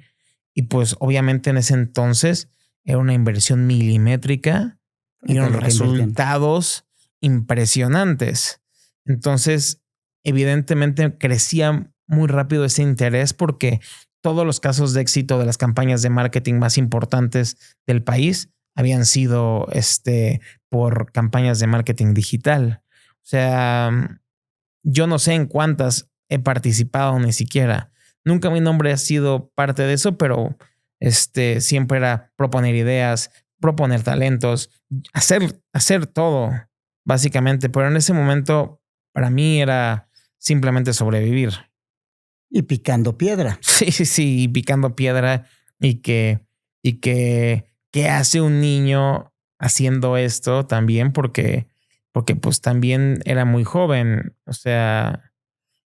y pues obviamente en ese entonces era una inversión milimétrica y eran resultados impresionantes. Entonces, evidentemente crecía muy rápido ese interés porque todos los casos de éxito de las campañas de marketing más importantes del país habían sido por campañas de marketing digital. O sea, yo no sé en cuántas he participado ni siquiera. Nunca mi nombre ha sido parte de eso, pero siempre era proponer ideas, proponer talentos, hacer todo, básicamente. Pero en ese momento, para mí era simplemente sobrevivir. Y picando piedra. Sí, y picando piedra. Y que hace un niño haciendo esto también, porque pues también era muy joven. O sea,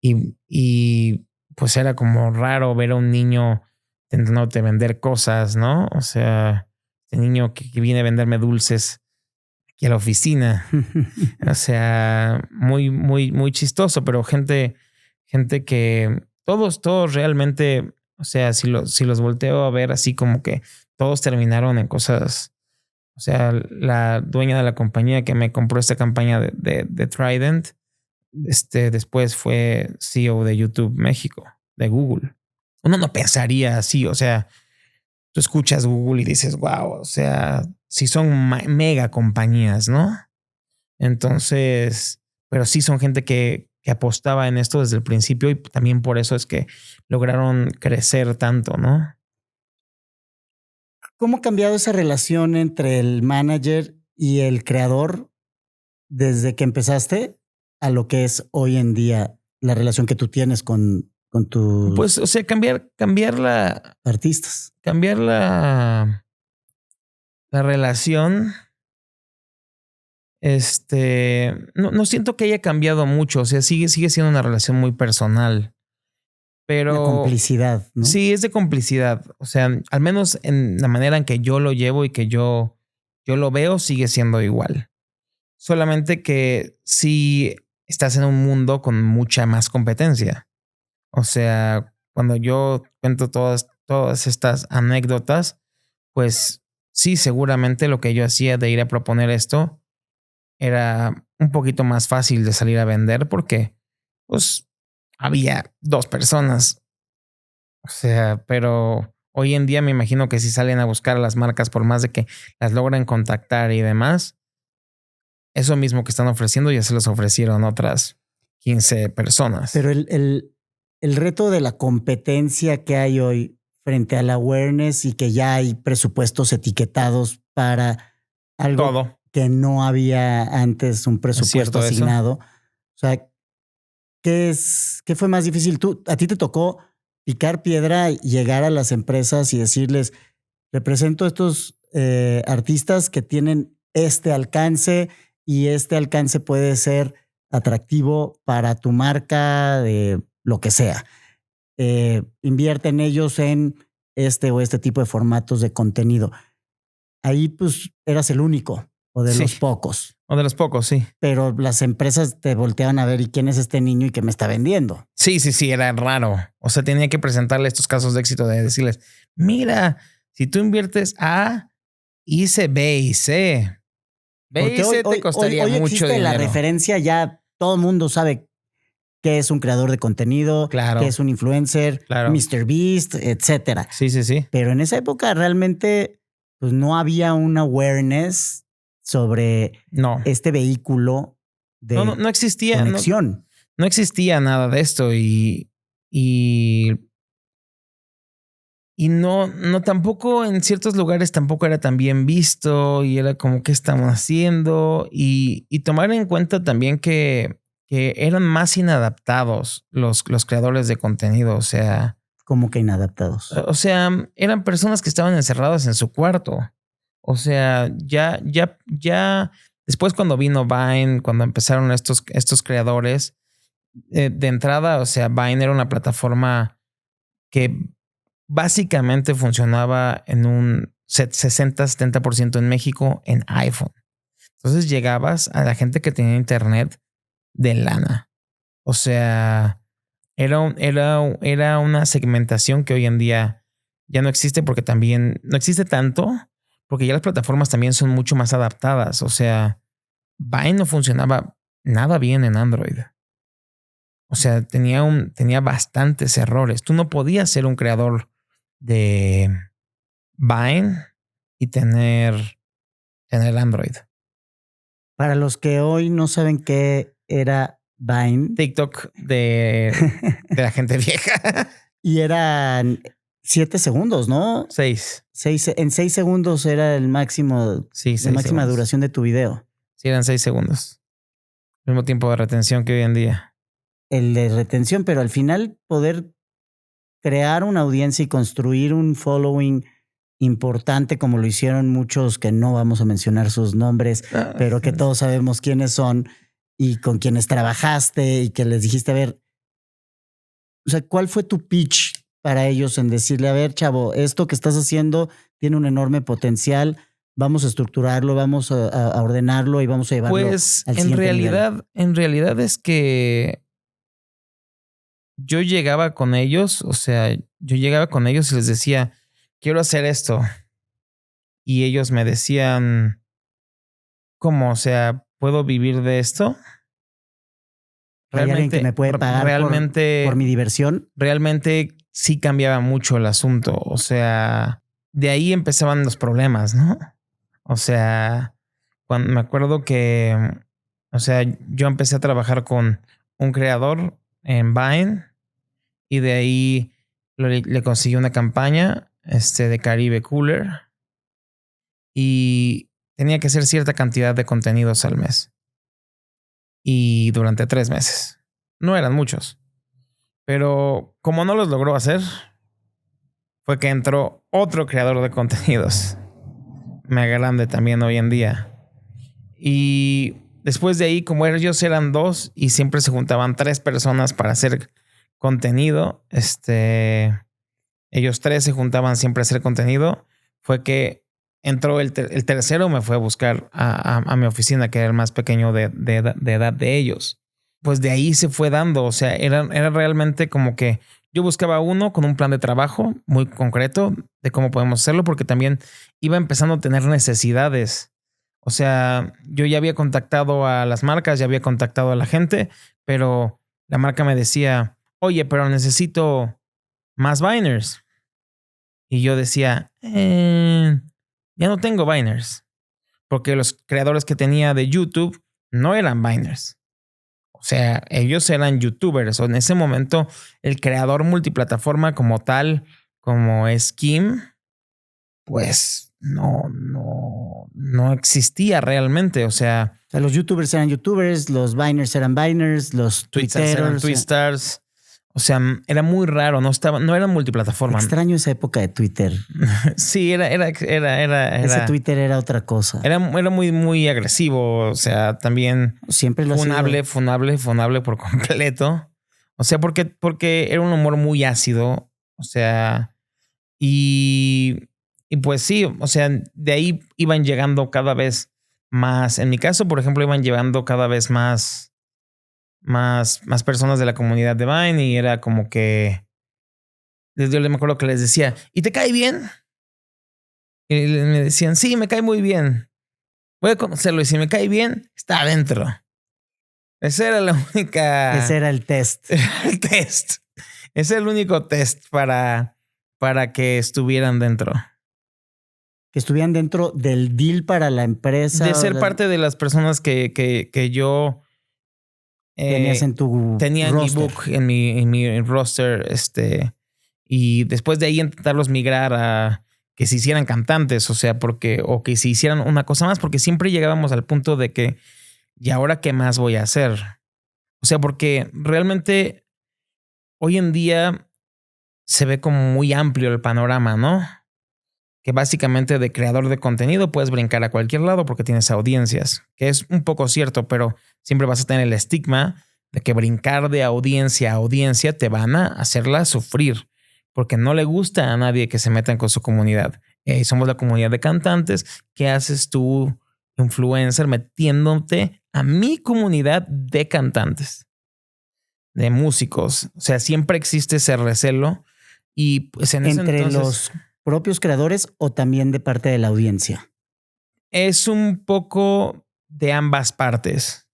y pues era como raro ver a un niño intentándote vender cosas, ¿no? O sea, este niño que viene a venderme dulces aquí a la oficina. O sea, muy, muy, muy chistoso, pero gente que todos realmente, o sea, si los volteo a ver así como que todos terminaron en cosas. O sea, la dueña de la compañía que me compró esta campaña de Trident, después fue CEO de YouTube México, de Google. Uno no pensaría así, o sea, tú escuchas Google y dices, wow, o sea, sí son mega compañías, ¿no? Entonces, pero sí son gente que apostaba en esto desde el principio, y también por eso es que lograron crecer tanto, ¿no? ¿Cómo ha cambiado esa relación entre el manager y el creador desde que empezaste a lo que es hoy en día la relación que tú tienes con tus pues, o sea, cambiar artistas? Cambiar la relación. No siento que haya cambiado mucho. O sea, sigue siendo una relación muy personal. Pero la complicidad, ¿no? Sí, es de complicidad. O sea, al menos en la manera en que yo lo llevo y que yo lo veo, sigue siendo igual. Solamente que sí estás en un mundo con mucha más competencia. O sea, cuando yo cuento todas estas anécdotas, pues sí, seguramente lo que yo hacía de ir a proponer esto era un poquito más fácil de salir a vender porque pues había 2 personas. O sea, pero hoy en día me imagino que si salen a buscar a las marcas, por más de que las logran contactar y demás, eso mismo que están ofreciendo ya se los ofrecieron otras 15 personas. Pero el reto de la competencia que hay hoy frente al awareness y que ya hay presupuestos etiquetados para algo Todo. que no había antes un presupuesto asignado. Eso. O sea, ¿qué fue más difícil? ¿A ti te tocó picar piedra y llegar a las empresas y decirles, represento a estos artistas que tienen este alcance y este alcance puede ser atractivo para tu marca de lo que sea? Invierte en ellos en este o este tipo de formatos de contenido. Ahí pues eras el único o de los pocos. O de los pocos, sí. Pero las empresas te volteaban a ver, ¿y quién es este niño y qué me está vendiendo? Sí, era raro. O sea, tenía que presentarle estos casos de éxito de decirles, mira, si tú inviertes A, hice B y C. B y C te costaría hoy mucho dinero. La referencia, ya todo el mundo sabe qué es un creador de contenido, claro, qué es un influencer, claro, MrBeast, etcétera. Sí. Pero en esa época realmente pues, no había un awareness sobre este vehículo de no existía conexión. no existía nada de esto y no tampoco en ciertos lugares tampoco era tan bien visto y era como qué estamos haciendo y tomar en cuenta también que eran más inadaptados los creadores de contenido, ¿Cómo que inadaptados? o sea, eran personas que estaban encerradas en su cuarto. O sea, ya después cuando vino Vine, cuando empezaron estos creadores, de entrada, o sea, Vine era una plataforma que básicamente funcionaba en un 60-70% en México en iPhone. Entonces llegabas a la gente que tenía internet de lana. O sea, era una segmentación que hoy en día ya no existe porque también no existe tanto, porque ya las plataformas también son mucho más adaptadas. O sea, Vine no funcionaba nada bien en Android. O sea, tenía bastantes errores. Tú no podías ser un creador de Vine y tener Android. Para los que hoy no saben qué era Vine. TikTok de la gente vieja. Y eran 7 segundos, ¿no? 6. En 6 segundos era el máximo, Sí, la máxima segundos. duración de tu video. Sí, eran 6 segundos. Mismo tiempo de retención que hoy en día. El de retención, pero al final poder crear una audiencia y construir un following importante como lo hicieron muchos que no vamos a mencionar sus nombres, pero que todos sabemos quiénes son y con quienes trabajaste y que les dijiste, a ver, o sea, ¿cuál fue tu pitch para ellos en decirle, a ver, chavo, esto que estás haciendo tiene un enorme potencial, vamos a estructurarlo, vamos a ordenarlo y vamos a llevarlo pues al siguiente nivel? en realidad es que yo llegaba con ellos, o sea, yo llegaba con ellos y les decía, quiero hacer esto. Y ellos me decían, ¿cómo? O sea, ¿puedo vivir de esto? ¿Hay alguien que me puede pagar por mi diversión? Realmente sí cambiaba mucho el asunto. O sea, de ahí empezaban los problemas, ¿no? O sea, cuando me acuerdo que, o sea, yo empecé a trabajar con un creador en Vine y de ahí le conseguí una campaña de Caribe Cooler y tenía que hacer cierta cantidad de contenidos al mes. Y durante 3 meses. No eran muchos. Pero como no los logró hacer, fue que entró otro creador de contenidos. Mega grande también hoy en día. Y después de ahí, como ellos eran 2 y siempre se juntaban 3 personas para hacer contenido, ellos 3 se juntaban siempre a hacer contenido, fue que entró el tercero, me fue a buscar a mi oficina, que era el más pequeño de edad de ellos. Pues de ahí se fue dando, o sea, era realmente como que yo buscaba uno con un plan de trabajo muy concreto de cómo podemos hacerlo, porque también iba empezando a tener necesidades. O sea, yo ya había contactado a las marcas, ya había contactado a la gente, pero la marca me decía, oye, pero necesito más Viners. Y yo decía, ya no tengo Viners, porque los creadores que tenía de YouTube no eran Viners. O sea, ellos eran YouTubers. O en ese momento, el creador multiplataforma como tal, como es Kim, pues no existía realmente. O sea, los YouTubers eran YouTubers, los Viners eran Viners, los Twitstars eran Twitstars. O sea, era muy raro, no era multiplataforma. Extraño esa época de Twitter. Sí, era. Ese Twitter era otra cosa. Era muy, muy agresivo. O sea, también siempre lo funable por completo. O sea, porque era un humor muy ácido. O sea, y pues sí, o sea, de ahí iban llegando cada vez más. En mi caso, por ejemplo, iban llegando cada vez más personas de la comunidad de Vine y era como que yo me acuerdo que les decía, ¿y te cae bien? Y me decían, sí, me cae muy bien. Voy a conocerlo y si me cae bien, está adentro. Esa era la única... Ese era el test. El test. Ese era el único test para que estuvieran dentro. Que estuvieran dentro del deal para la empresa. De ser parte de las personas que yo tenías en tu tenía roster. en mi book, en mi roster, y después de ahí intentarlos migrar a que se hicieran cantantes, o sea, o que se hicieran una cosa más, porque siempre llegábamos al punto de que, ¿y ahora qué más voy a hacer? O sea, porque realmente hoy en día se ve como muy amplio el panorama, ¿no? Que básicamente de creador de contenido puedes brincar a cualquier lado porque tienes audiencias, que es un poco cierto, pero siempre vas a tener el estigma de que brincar de audiencia a audiencia te van a hacerla sufrir, porque no le gusta a nadie que se metan con su comunidad. Somos la comunidad de cantantes. ¿Qué haces tú, influencer, metiéndote a mi comunidad de cantantes, de músicos? O sea, siempre existe ese recelo y pues en ese ¿Entre entonces los propios creadores o también de parte de la audiencia? es un poco de ambas partes.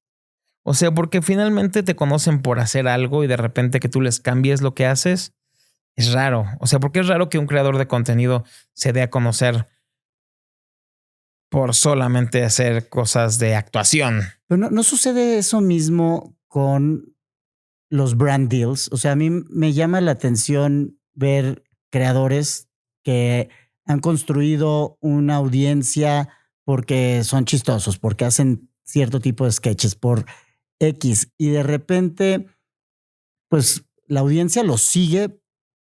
O sea, porque finalmente te conocen por hacer algo y de repente que tú les cambies lo que haces, es raro. O sea, porque es raro que un creador de contenido se dé a conocer por solamente hacer cosas de actuación. Pero no sucede eso mismo con los brand deals. O sea, a mí me llama la atención ver creadores que han construido una audiencia porque son chistosos, porque hacen cierto tipo de sketches por X y de repente, pues la audiencia los sigue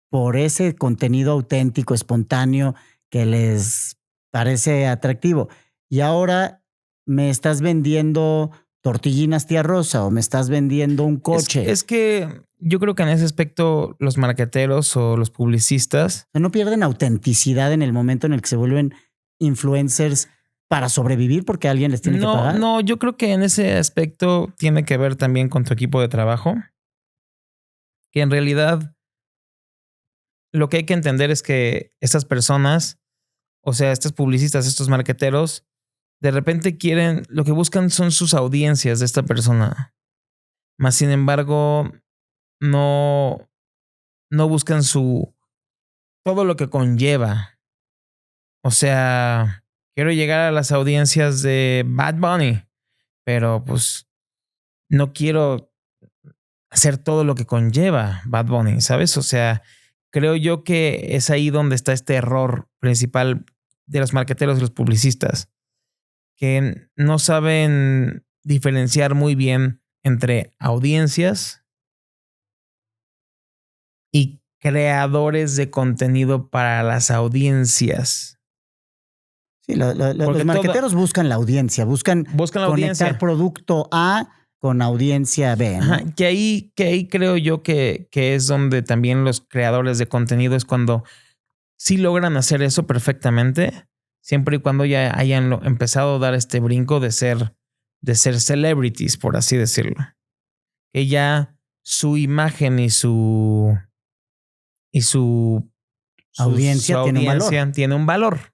por ese contenido auténtico, espontáneo, que les parece atractivo. Y ahora me estás vendiendo tortillinas tía Rosa o me estás vendiendo un coche. Es que yo creo que en ese aspecto los marqueteros o los publicistas O sea, no pierden autenticidad en el momento en el que se vuelven influencers para sobrevivir porque alguien les tiene que pagar. No, yo creo que en ese aspecto tiene que ver también con tu equipo de trabajo, que en realidad lo que hay que entender es que estas personas, o sea, estos publicistas, estos marqueteros, de repente lo que buscan son sus audiencias de esta persona. Más sin embargo, no buscan todo lo que conlleva. O sea, quiero llegar a las audiencias de Bad Bunny, pero pues no quiero hacer todo lo que conlleva Bad Bunny, ¿sabes? O sea, creo yo que es ahí donde está este error principal de los marqueteros y los publicistas, que no saben diferenciar muy bien entre audiencias y creadores de contenido para las audiencias. Sí, los marqueteros buscan la audiencia, buscan la conectar audiencia. Producto A con audiencia B, ¿no? Ajá, que ahí creo yo que es donde también los creadores de contenido es cuando sí logran hacer eso perfectamente, siempre y cuando ya hayan empezado a dar este brinco de ser celebrities, por así decirlo. Que ya su imagen y su audiencia tiene un valor.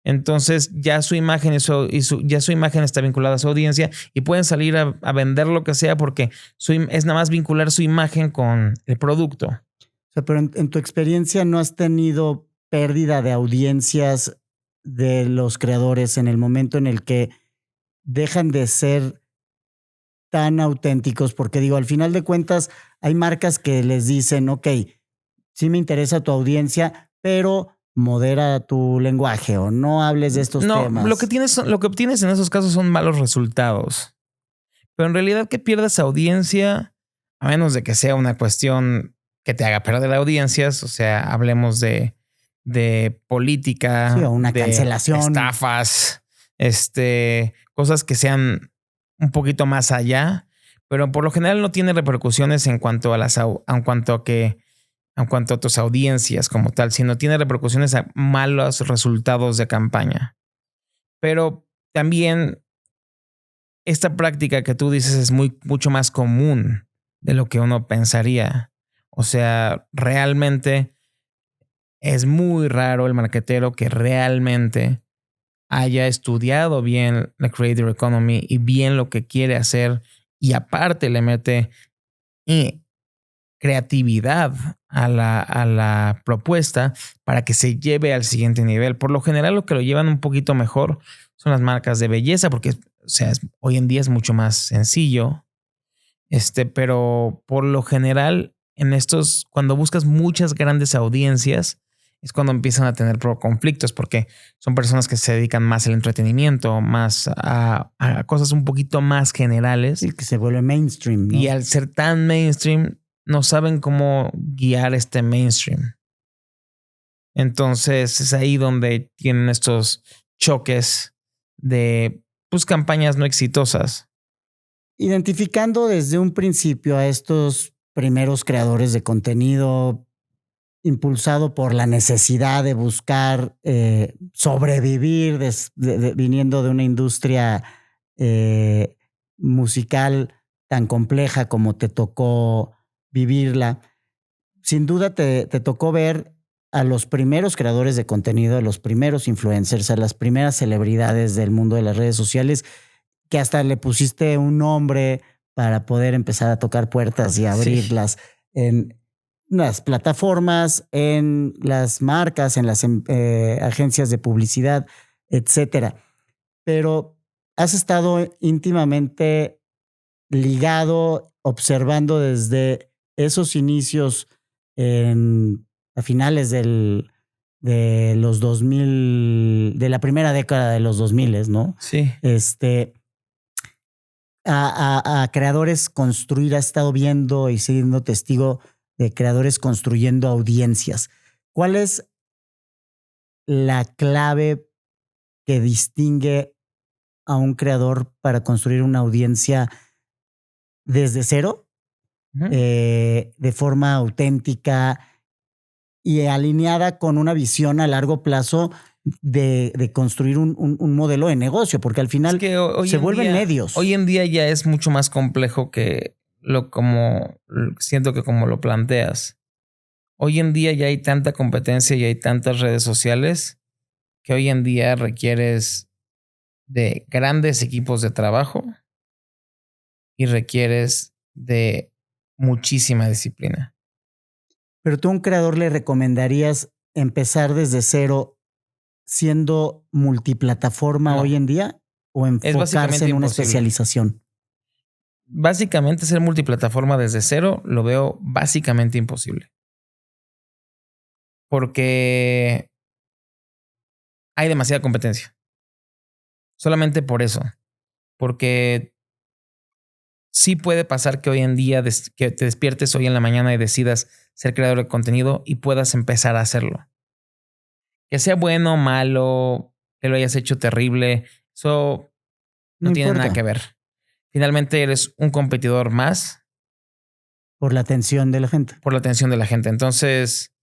Entonces ya su imagen ya su imagen está vinculada a su audiencia y pueden salir a vender lo que sea porque es nada más vincular su imagen con el producto. O sea, pero en tu experiencia no has tenido pérdida de audiencias de los creadores en el momento en el que dejan de ser tan auténticos, porque digo, al final de cuentas hay marcas que les dicen, ok, sí me interesa tu audiencia, pero modera tu lenguaje o no hables de estos temas. Lo que obtienes en esos casos son malos resultados. Pero en realidad que pierdas audiencia, a menos de que sea una cuestión que te haga perder audiencias, o sea, hablemos de política, sí, o una de cancelación, estafas, cosas que sean un poquito más allá, pero por lo general no tiene repercusiones en cuanto a tus audiencias como tal, sino tiene repercusiones a malos resultados de campaña. Pero también esta práctica que tú dices es mucho más común de lo que uno pensaría. O sea, realmente es muy raro el marquetero que realmente haya estudiado bien la Creator Economy y bien lo que quiere hacer y aparte le mete creatividad a la propuesta para que se lleve al siguiente nivel. Por lo general lo que lo llevan un poquito mejor son las marcas de belleza porque, o sea, hoy en día es mucho más sencillo Pero por lo general, cuando buscas muchas grandes audiencias, es cuando empiezan a tener conflictos, porque son personas que se dedican más al entretenimiento, más a cosas un poquito más generales. Sí, que se vuelve mainstream, ¿no? Y al ser tan mainstream, no saben cómo guiar este mainstream. Entonces es ahí donde tienen estos choques de campañas no exitosas. Identificando desde un principio a estos primeros creadores de contenido, impulsado por la necesidad de buscar sobrevivir viniendo de una industria musical tan compleja como te tocó vivirla. Sin duda te tocó ver a los primeros creadores de contenido, a los primeros influencers, a las primeras celebridades del mundo de las redes sociales, que hasta le pusiste un nombre para poder empezar a tocar puertas y abrirlas en las plataformas, en las marcas, en las agencias de publicidad, etcétera. Pero has estado íntimamente ligado, observando desde esos inicios a finales de los 2000, de la primera década de los 2000, ¿no? Sí. A creadores construir, ha estado viendo y siendo testigo de creadores construyendo audiencias. ¿Cuál es la clave que distingue a un creador para construir una audiencia desde cero, de forma auténtica y alineada con una visión a largo plazo de construir un modelo de negocio? Porque al final se vuelven medios. Hoy en día ya es mucho más complejo que siento que como lo planteas. Hoy en día ya hay tanta competencia y hay tantas redes sociales que hoy en día requieres de grandes equipos de trabajo y requieres de muchísima disciplina. Pero tú a un creador le recomendarías empezar desde cero siendo multiplataforma hoy en día o enfocarse en una especialización. Básicamente ser multiplataforma desde cero lo veo básicamente imposible. Porque hay demasiada competencia. Solamente por eso. Porque sí puede pasar que hoy en día que te despiertes hoy en la mañana y decidas ser creador de contenido y puedas empezar a hacerlo. Que sea bueno o malo, que lo hayas hecho terrible, eso no tiene nada que ver. Finalmente eres un competidor más. Por la atención de la gente. Por la atención de la gente. Entonces,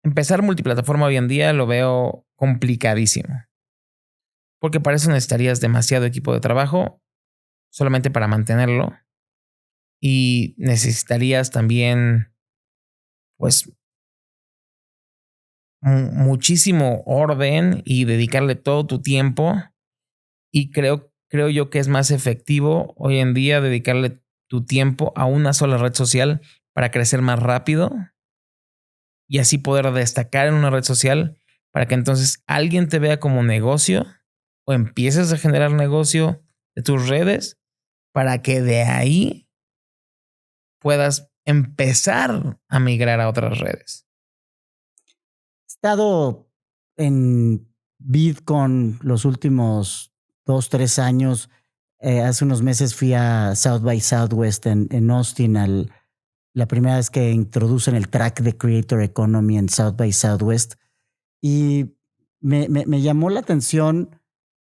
empezar multiplataforma hoy en día lo veo complicadísimo. Porque para eso necesitarías demasiado equipo de trabajo solamente para mantenerlo. Y necesitarías también, pues, muchísimo orden y dedicarle todo tu tiempo. Y creo yo que es más efectivo hoy en día dedicarle tu tiempo a una sola red social para crecer más rápido y así poder destacar en una red social para que entonces alguien te vea como negocio o empieces a generar negocio de tus redes para que de ahí puedas empezar a migrar a otras redes. He estado en VidCon los últimos 2-3 años. Hace unos meses fui a South by Southwest en Austin, la primera vez que introducen el track de Creator Economy en South by Southwest. Y me llamó la atención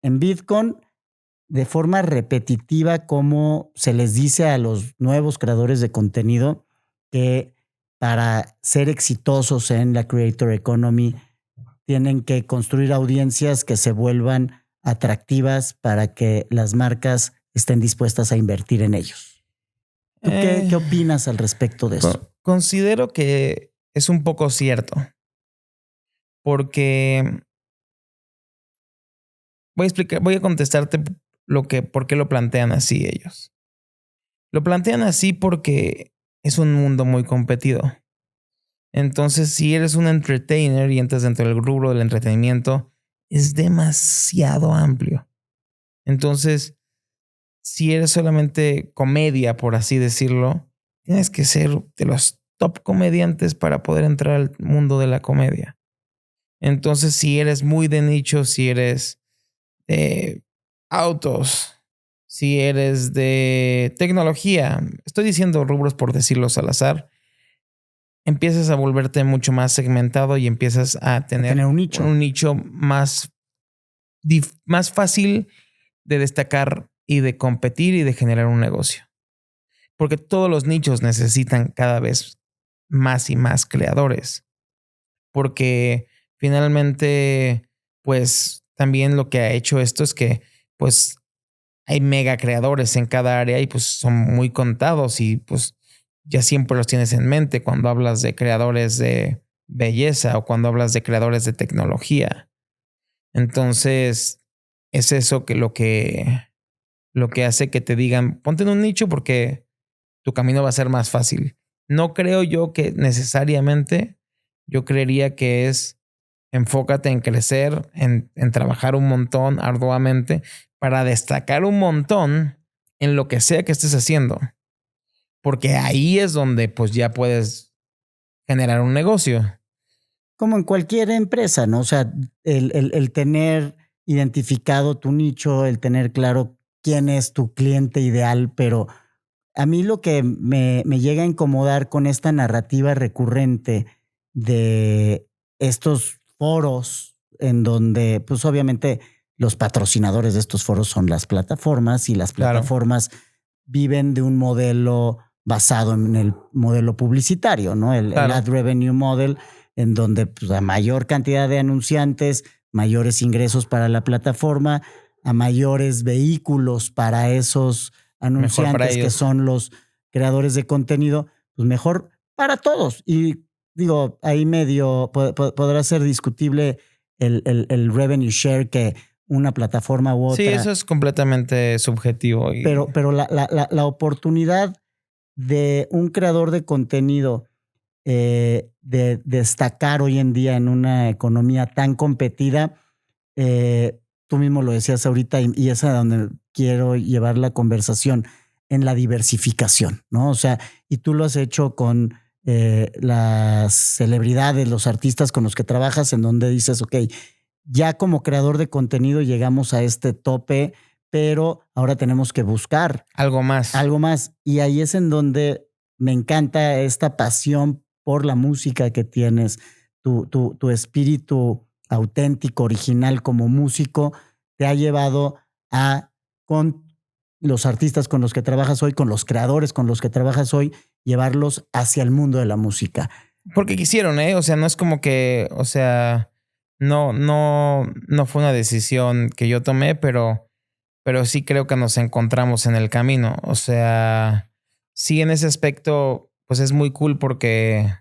en VidCon de forma repetitiva cómo se les dice a los nuevos creadores de contenido que para ser exitosos en la Creator Economy tienen que construir audiencias que se vuelvan atractivas para que las marcas estén dispuestas a invertir en ellos. ¿Tú qué opinas al respecto de eso? Considero que es un poco cierto. Porque voy a contestarte por qué lo plantean así ellos. Lo plantean así porque es un mundo muy competido. Entonces, si eres un entertainer y entras dentro del rubro del entretenimiento, es demasiado amplio. Entonces, si eres solamente comedia, por así decirlo, tienes que ser de los top comediantes para poder entrar al mundo de la comedia. Entonces, si eres muy de nicho, si eres de autos, si eres de tecnología, estoy diciendo rubros por decirlos al azar, empiezas a volverte mucho más segmentado y empiezas a tener un nicho. un nicho más fácil de destacar y de competir y de generar un negocio. Porque todos los nichos necesitan cada vez más y más creadores. Porque finalmente, pues también lo que ha hecho esto es que pues hay mega creadores en cada área y pues son muy contados y pues ya siempre los tienes en mente cuando hablas de creadores de belleza o cuando hablas de creadores de tecnología. Entonces, es eso que lo que hace que te digan, ponte en un nicho porque tu camino va a ser más fácil. No creo yo que necesariamente, yo creería que es enfócate en crecer, en trabajar un montón arduamente para destacar un montón en lo que sea que estés haciendo. Porque ahí es donde pues ya puedes generar un negocio. Como en cualquier empresa, ¿no? O sea, el tener identificado tu nicho, el tener claro quién es tu cliente ideal, pero a mí lo que me llega a incomodar con esta narrativa recurrente de estos foros en donde, pues obviamente los patrocinadores de estos foros son las plataformas y las plataformas viven de un modelo basado en el modelo publicitario, ¿no? El ad revenue model, en donde pues, a mayor cantidad de anunciantes, mayores ingresos para la plataforma, a mayores vehículos para esos anunciantes que son los creadores de contenido, pues mejor para todos. Y digo, ahí medio podrá ser discutible el revenue share que una plataforma u otra. Sí, eso es completamente subjetivo. Pero la oportunidad de un creador de contenido de destacar hoy en día en una economía tan competida, tú mismo lo decías ahorita y es a donde quiero llevar la conversación, en la diversificación, ¿no? O sea, y tú lo has hecho con las celebridades, los artistas con los que trabajas, en donde dices, ok, ya como creador de contenido llegamos a este tope, pero ahora tenemos que buscar algo más. Algo más. Y ahí es en donde me encanta esta pasión por la música que tienes, tu espíritu auténtico, original como músico, te ha llevado a, con los artistas con los que trabajas hoy, con los creadores con los que trabajas hoy, llevarlos hacia el mundo de la música. Porque quisieron, ¿eh? O sea, no es como que, o sea, no fue una decisión que yo tomé, pero sí creo que nos encontramos en el camino. O sea, sí, en ese aspecto, pues es muy cool porque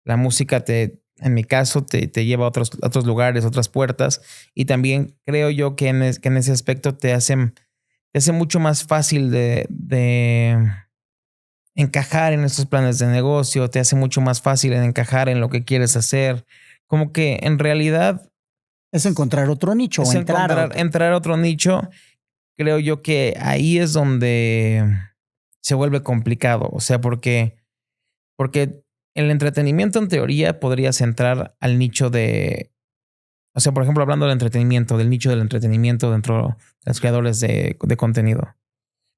la música en mi caso, te lleva a otros lugares, otras puertas. Y también creo yo que en ese aspecto te hace mucho más fácil de encajar en esos planes de negocio, te hace mucho más fácil en encajar en lo que quieres hacer. Como que en realidad es encontrar otro nicho o entrar a otro nicho. Creo yo que ahí es donde se vuelve complicado. O sea, porque el entretenimiento en teoría podrías entrar al nicho de, o sea, por ejemplo, hablando del entretenimiento, del nicho del entretenimiento dentro de los creadores de contenido.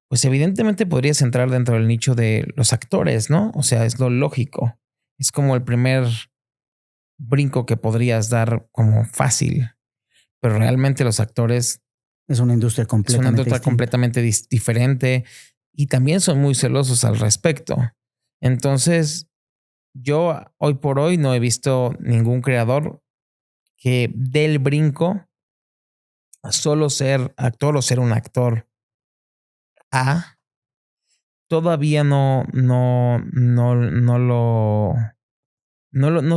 Pues evidentemente podrías entrar dentro del nicho de los actores, ¿no? O sea, es lo lógico. Es como el primer brinco que podrías dar como fácil. Pero realmente los actores es una industria completamente diferente y también son muy celosos al respecto. Entonces, yo hoy por hoy no he visto ningún creador que dé el brinco a solo ser actor o ser un actor A. Todavía no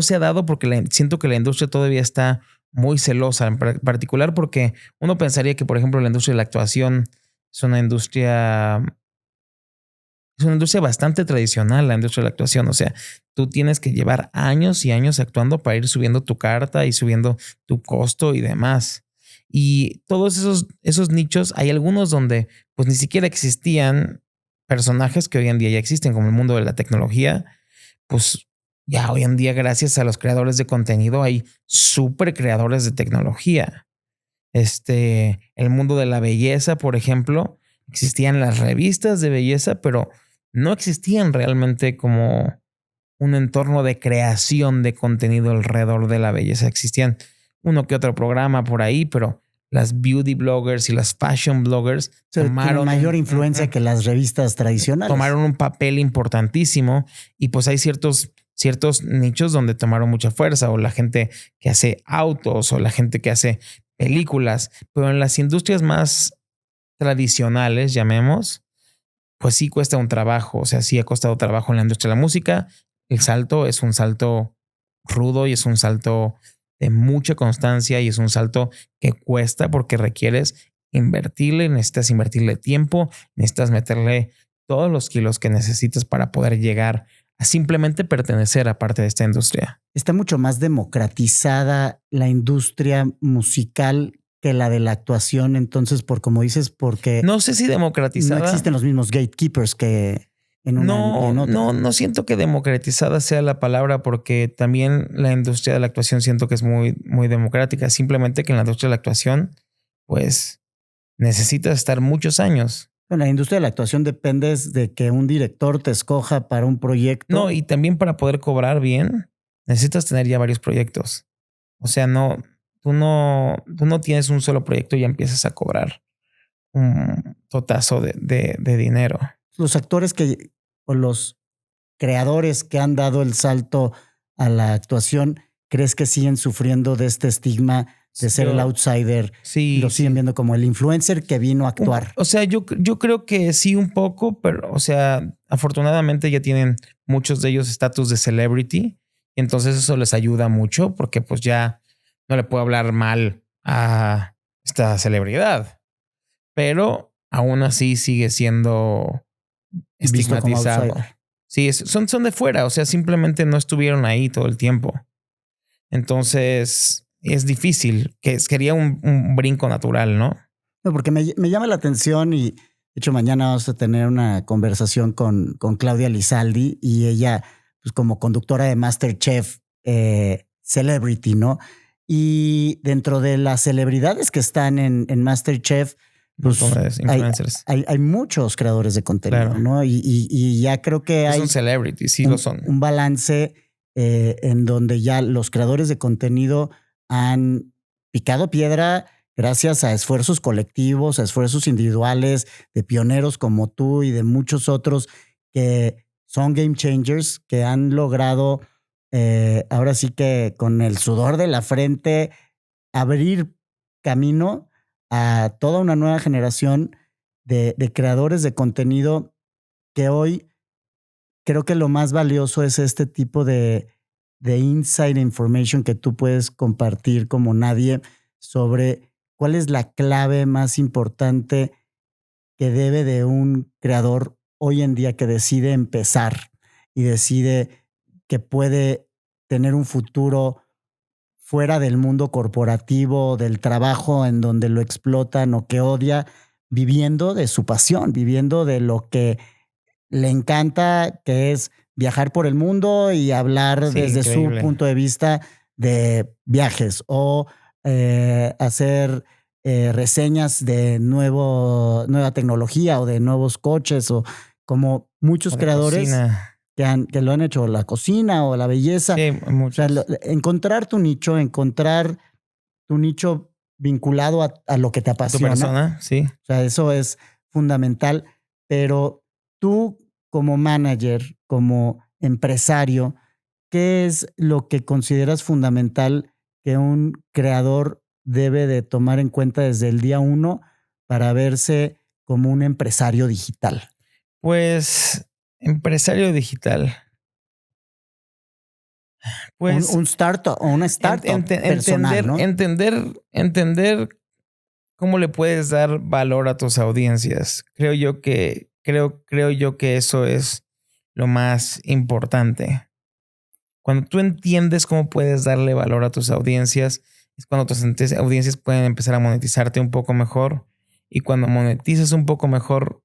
se ha dado porque siento que la industria todavía está muy celosa, en particular porque uno pensaría que, por ejemplo, la industria de la actuación es una industria bastante tradicional, la industria de la actuación. O sea, tú tienes que llevar años y años actuando para ir subiendo tu carta y subiendo tu costo y demás. Y todos esos nichos, hay algunos donde pues ni siquiera existían personajes que hoy en día ya existen, como el mundo de la tecnología. Pues ya hoy en día, gracias a los creadores de contenido, hay súper creadores de tecnología. El mundo de la belleza, por ejemplo, existían las revistas de belleza, pero no existían realmente como un entorno de creación de contenido alrededor de la belleza. Existían uno que otro programa por ahí, pero las beauty bloggers y las fashion bloggers tomaron mayor influencia que las revistas tradicionales. Tomaron un papel importantísimo y pues hay ciertos nichos donde tomaron mucha fuerza, o la gente que hace autos o la gente que hace películas, pero en las industrias más tradicionales, llamemos, pues sí cuesta un trabajo. O sea, sí ha costado trabajo en la industria de la música. El salto es un salto rudo y es un salto de mucha constancia y es un salto que cuesta porque requieres invertirle, necesitas invertirle tiempo, necesitas meterle todos los kilos que necesitas para poder llegar a simplemente pertenecer a parte de esta industria. Está mucho más democratizada la industria musical que la de la actuación, entonces, por como dices, porque no sé si democratizada. No existen los mismos gatekeepers que en una y en otra. No siento que democratizada sea la palabra, porque también la industria de la actuación siento que es muy, muy democrática. Simplemente que en la industria de la actuación, pues necesitas estar muchos años. En la industria de la actuación dependes de que un director te escoja para un proyecto. No, y también para poder cobrar bien, necesitas tener ya varios proyectos. O sea, tú no tienes un solo proyecto y ya empiezas a cobrar un totazo de dinero. Los actores o los creadores que han dado el salto a la actuación, ¿crees que siguen sufriendo de este estigma de ser el outsider? Sí. Lo siguen viendo como el influencer que vino a actuar. O sea, yo creo que sí un poco, pero, o sea, afortunadamente ya tienen muchos de ellos estatus de celebrity. Y entonces eso les ayuda mucho porque pues ya no le puedo hablar mal a esta celebridad. Pero aún así sigue siendo estigmatizado. Sí, son de fuera, o sea, simplemente no estuvieron ahí todo el tiempo. Entonces es difícil, quería un brinco natural, ¿no? No, porque me llama la atención y de hecho mañana vamos a tener una conversación con Claudia Lizaldi y ella, pues como conductora de MasterChef Celebrity, ¿no? Y dentro de las celebridades que están en MasterChef, pues hay muchos creadores de contenido, claro, ¿no? Y ya creo que hay... Son celebrities, sí lo son. Un balance en donde ya los creadores de contenido han picado piedra gracias a esfuerzos colectivos, a esfuerzos individuales de pioneros como tú y de muchos otros que son game changers, que han logrado ahora sí que con el sudor de la frente abrir camino a toda una nueva generación de creadores de contenido que hoy creo que lo más valioso es este tipo de inside information que tú puedes compartir como nadie sobre cuál es la clave más importante que debe de un creador hoy en día que decide empezar y decide que puede tener un futuro fuera del mundo corporativo, del trabajo en donde lo explotan o que odia, viviendo de su pasión, viviendo de lo que le encanta, que es viajar por el mundo y hablar desde increíble. Su punto de vista de viajes o hacer reseñas de nueva tecnología o de nuevos coches o como muchos creadores que lo han hecho, la cocina o la belleza. Sí, o sea, encontrar tu nicho vinculado a lo que te apasiona. Tu persona, sí. O sea, eso es fundamental, pero tú como manager, como empresario, ¿qué es lo que consideras fundamental que un creador debe de tomar en cuenta desde el día 1 para verse como un empresario digital? Pues, empresario digital. Pues, un startup o una startup personal, ¿no? Entender cómo le puedes dar valor a tus audiencias. Creo yo que eso es lo más importante. Cuando tú entiendes cómo puedes darle valor a tus audiencias, es cuando tus audiencias pueden empezar a monetizarte un poco mejor. Y cuando monetizas un poco mejor,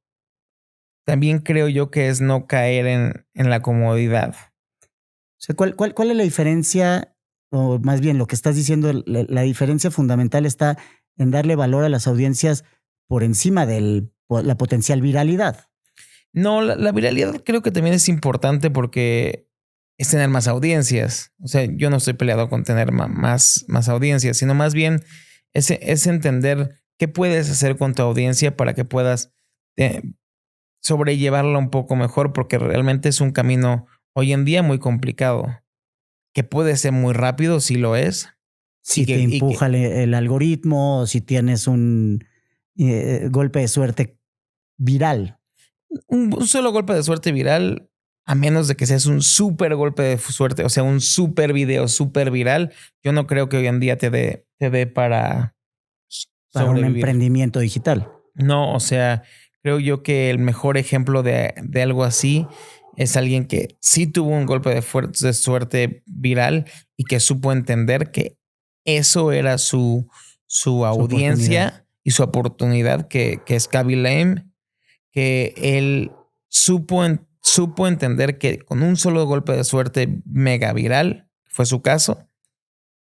también creo yo que es no caer en la comodidad. O sea, ¿cuál es la diferencia? O más bien lo que estás diciendo, la diferencia fundamental está en darle valor a las audiencias por encima de la potencial viralidad. No, la viralidad creo que también es importante porque es tener más audiencias. O sea, yo no estoy peleado con tener más audiencias, sino más bien es entender qué puedes hacer con tu audiencia para que puedas sobrellevarla un poco mejor, porque realmente es un camino hoy en día muy complicado, que puede ser muy rápido, si lo es. Si te empuja el algoritmo, o si tienes un golpe de suerte viral. Un solo golpe de suerte viral, a menos de que seas un súper golpe de suerte, o sea, un súper video súper viral, yo no creo que hoy en día te dé para un emprendimiento digital. No, o sea, creo yo que el mejor ejemplo de algo así es alguien que sí tuvo un golpe de suerte viral y que supo entender que eso era su audiencia y su oportunidad, que es Khaby Lame, que él supo entender que con un solo golpe de suerte mega viral, fue su caso,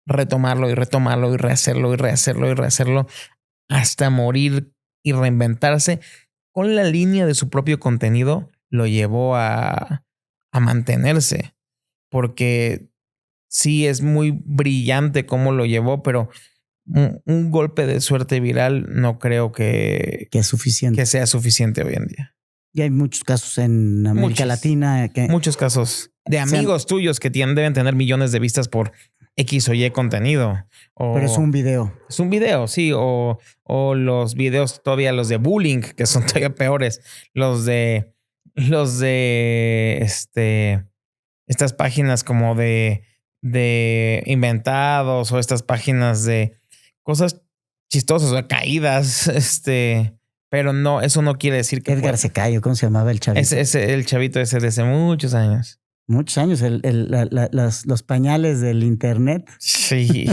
retomarlo y retomarlo y rehacerlo y rehacerlo y rehacerlo hasta morir y reinventarse con la línea de su propio contenido, lo llevó a mantenerse. Porque sí es muy brillante cómo lo llevó, pero un golpe de suerte viral no creo que es suficiente. Que sea suficiente hoy en día. Y hay muchos casos en América Latina. Muchos casos de amigos tuyos que deben tener millones de vistas por X o Y contenido. Pero es un video. Es un video, sí. O los videos todavía, los de bullying, que son todavía peores. Los de estas páginas como de inventados, o estas páginas de cosas chistosas o caídas, pero no, eso no quiere decir que Edgar Secayo, ¿cómo se llamaba el chavito? El chavito ese de hace muchos años. Muchos años, los pañales del internet. Sí.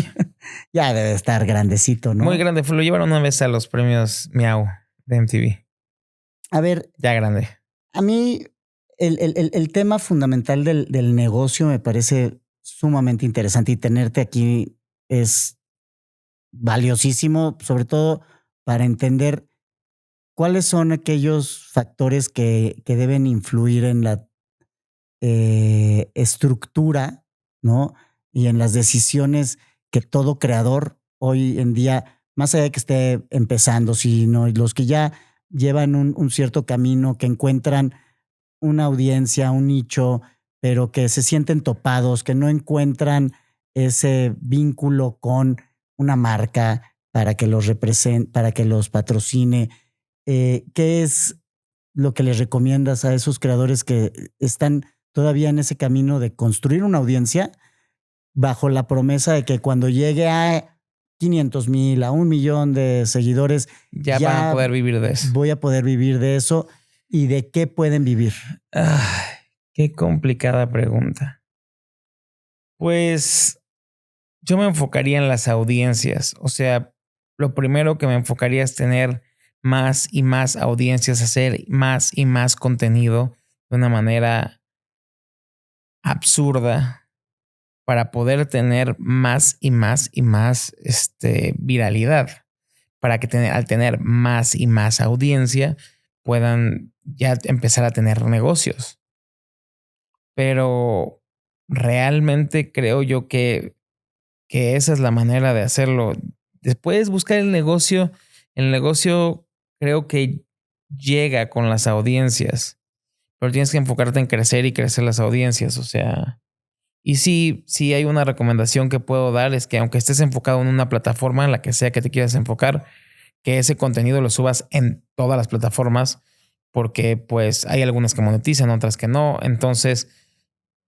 Ya debe estar grandecito, ¿no? Muy grande. Lo llevaron una vez a los premios Miau de MTV. A ver. Ya grande. A mí el tema fundamental del negocio me parece sumamente interesante, y tenerte aquí es valiosísimo, sobre todo para entender cuáles son aquellos factores que deben influir en la estructura, ¿no? Y en las decisiones que todo creador hoy en día, más allá de que esté empezando, sino los que ya llevan un cierto camino, que encuentran una audiencia, un nicho, pero que se sienten topados, que no encuentran ese vínculo con una marca para que los represente, para que los patrocine. ¿Qué es lo que les recomiendas a esos creadores que están todavía en ese camino de construir una audiencia bajo la promesa de que cuando llegue a 500,000, a 1,000,000 de seguidores, ya van a poder vivir de eso? Voy a poder vivir de eso. ¿Y de qué pueden vivir? Ay, qué complicada pregunta. Pues yo me enfocaría en las audiencias. O sea, lo primero que me enfocaría es tener más y más audiencias, hacer más y más contenido de una manera absurda para poder tener más y más y más viralidad. Para que al tener más y más audiencia puedan ya empezar a tener negocios. Pero realmente creo yo que esa es la manera de hacerlo. Después buscar el negocio. El negocio creo que llega con las audiencias, pero tienes que enfocarte en crecer y crecer las audiencias. O sea, y sí hay una recomendación que puedo dar, es que aunque estés enfocado en una plataforma, en la que sea que te quieras enfocar, que ese contenido lo subas en todas las plataformas, porque pues hay algunas que monetizan, otras que no. Entonces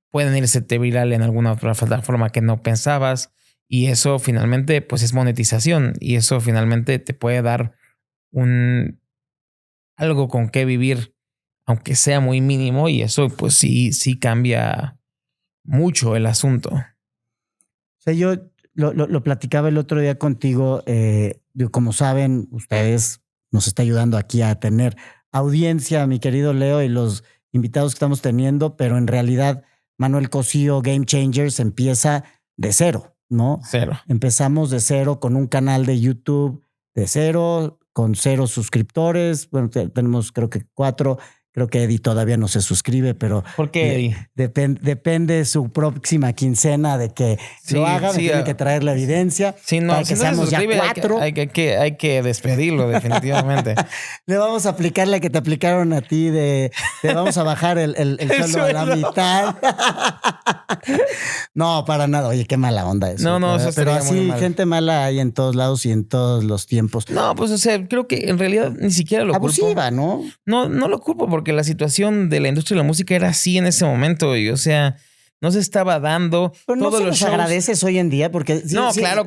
pueden irse viral en alguna otra plataforma que no pensabas, y eso finalmente pues es monetización, y eso finalmente te puede dar algo con qué vivir, aunque sea muy mínimo, y eso pues sí cambia mucho el asunto. O sea, yo lo platicaba el otro día contigo. Como saben, ustedes nos está ayudando aquí a tener audiencia, mi querido Leo, y los invitados que estamos teniendo, pero en realidad Manuel Cosío, Game Changers, empieza de cero, ¿no? Cero. Empezamos de cero con un canal de YouTube de cero, con 0 suscriptores. Bueno, tenemos creo que 4. Creo que Eddie todavía no se suscribe, pero ¿Por qué, Eddie? Depende su próxima quincena de que lo haga. Sí, tiene que traer la evidencia. Sí, no, para si que no se seamos suscribe, ya 4. hay que despedirlo definitivamente. Le vamos a aplicar la que te aplicaron a ti te vamos a bajar el sueldo a la mitad. No, para nada. Oye, qué mala onda eso. No, eso pero así, muy mal. gente mala hay en todos lados y en todos los tiempos. No, pues, o sea, creo que en realidad ni siquiera lo abusiva, culpo. ¿no? No lo culpo porque la situación de la industria de la música era así en ese momento. Y, o sea, no se estaba dando. Pero no todos se los los shows. Agradeces hoy en día porque... No, claro.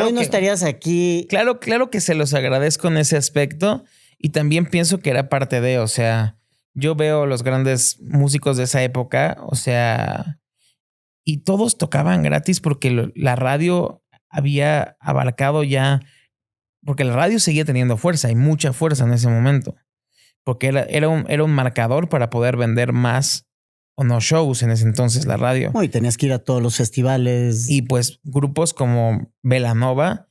Hoy no estarías aquí. Claro que se los agradezco en ese aspecto. Y también pienso que era parte de, o sea, yo veo los grandes músicos de esa época, o sea, y todos tocaban gratis porque la radio había abarcado ya, porque la radio seguía teniendo fuerza y mucha fuerza en ese momento, porque era un marcador para poder vender más o no shows en ese entonces la radio. Y tenías que ir a todos los festivales. Y pues grupos como Belanova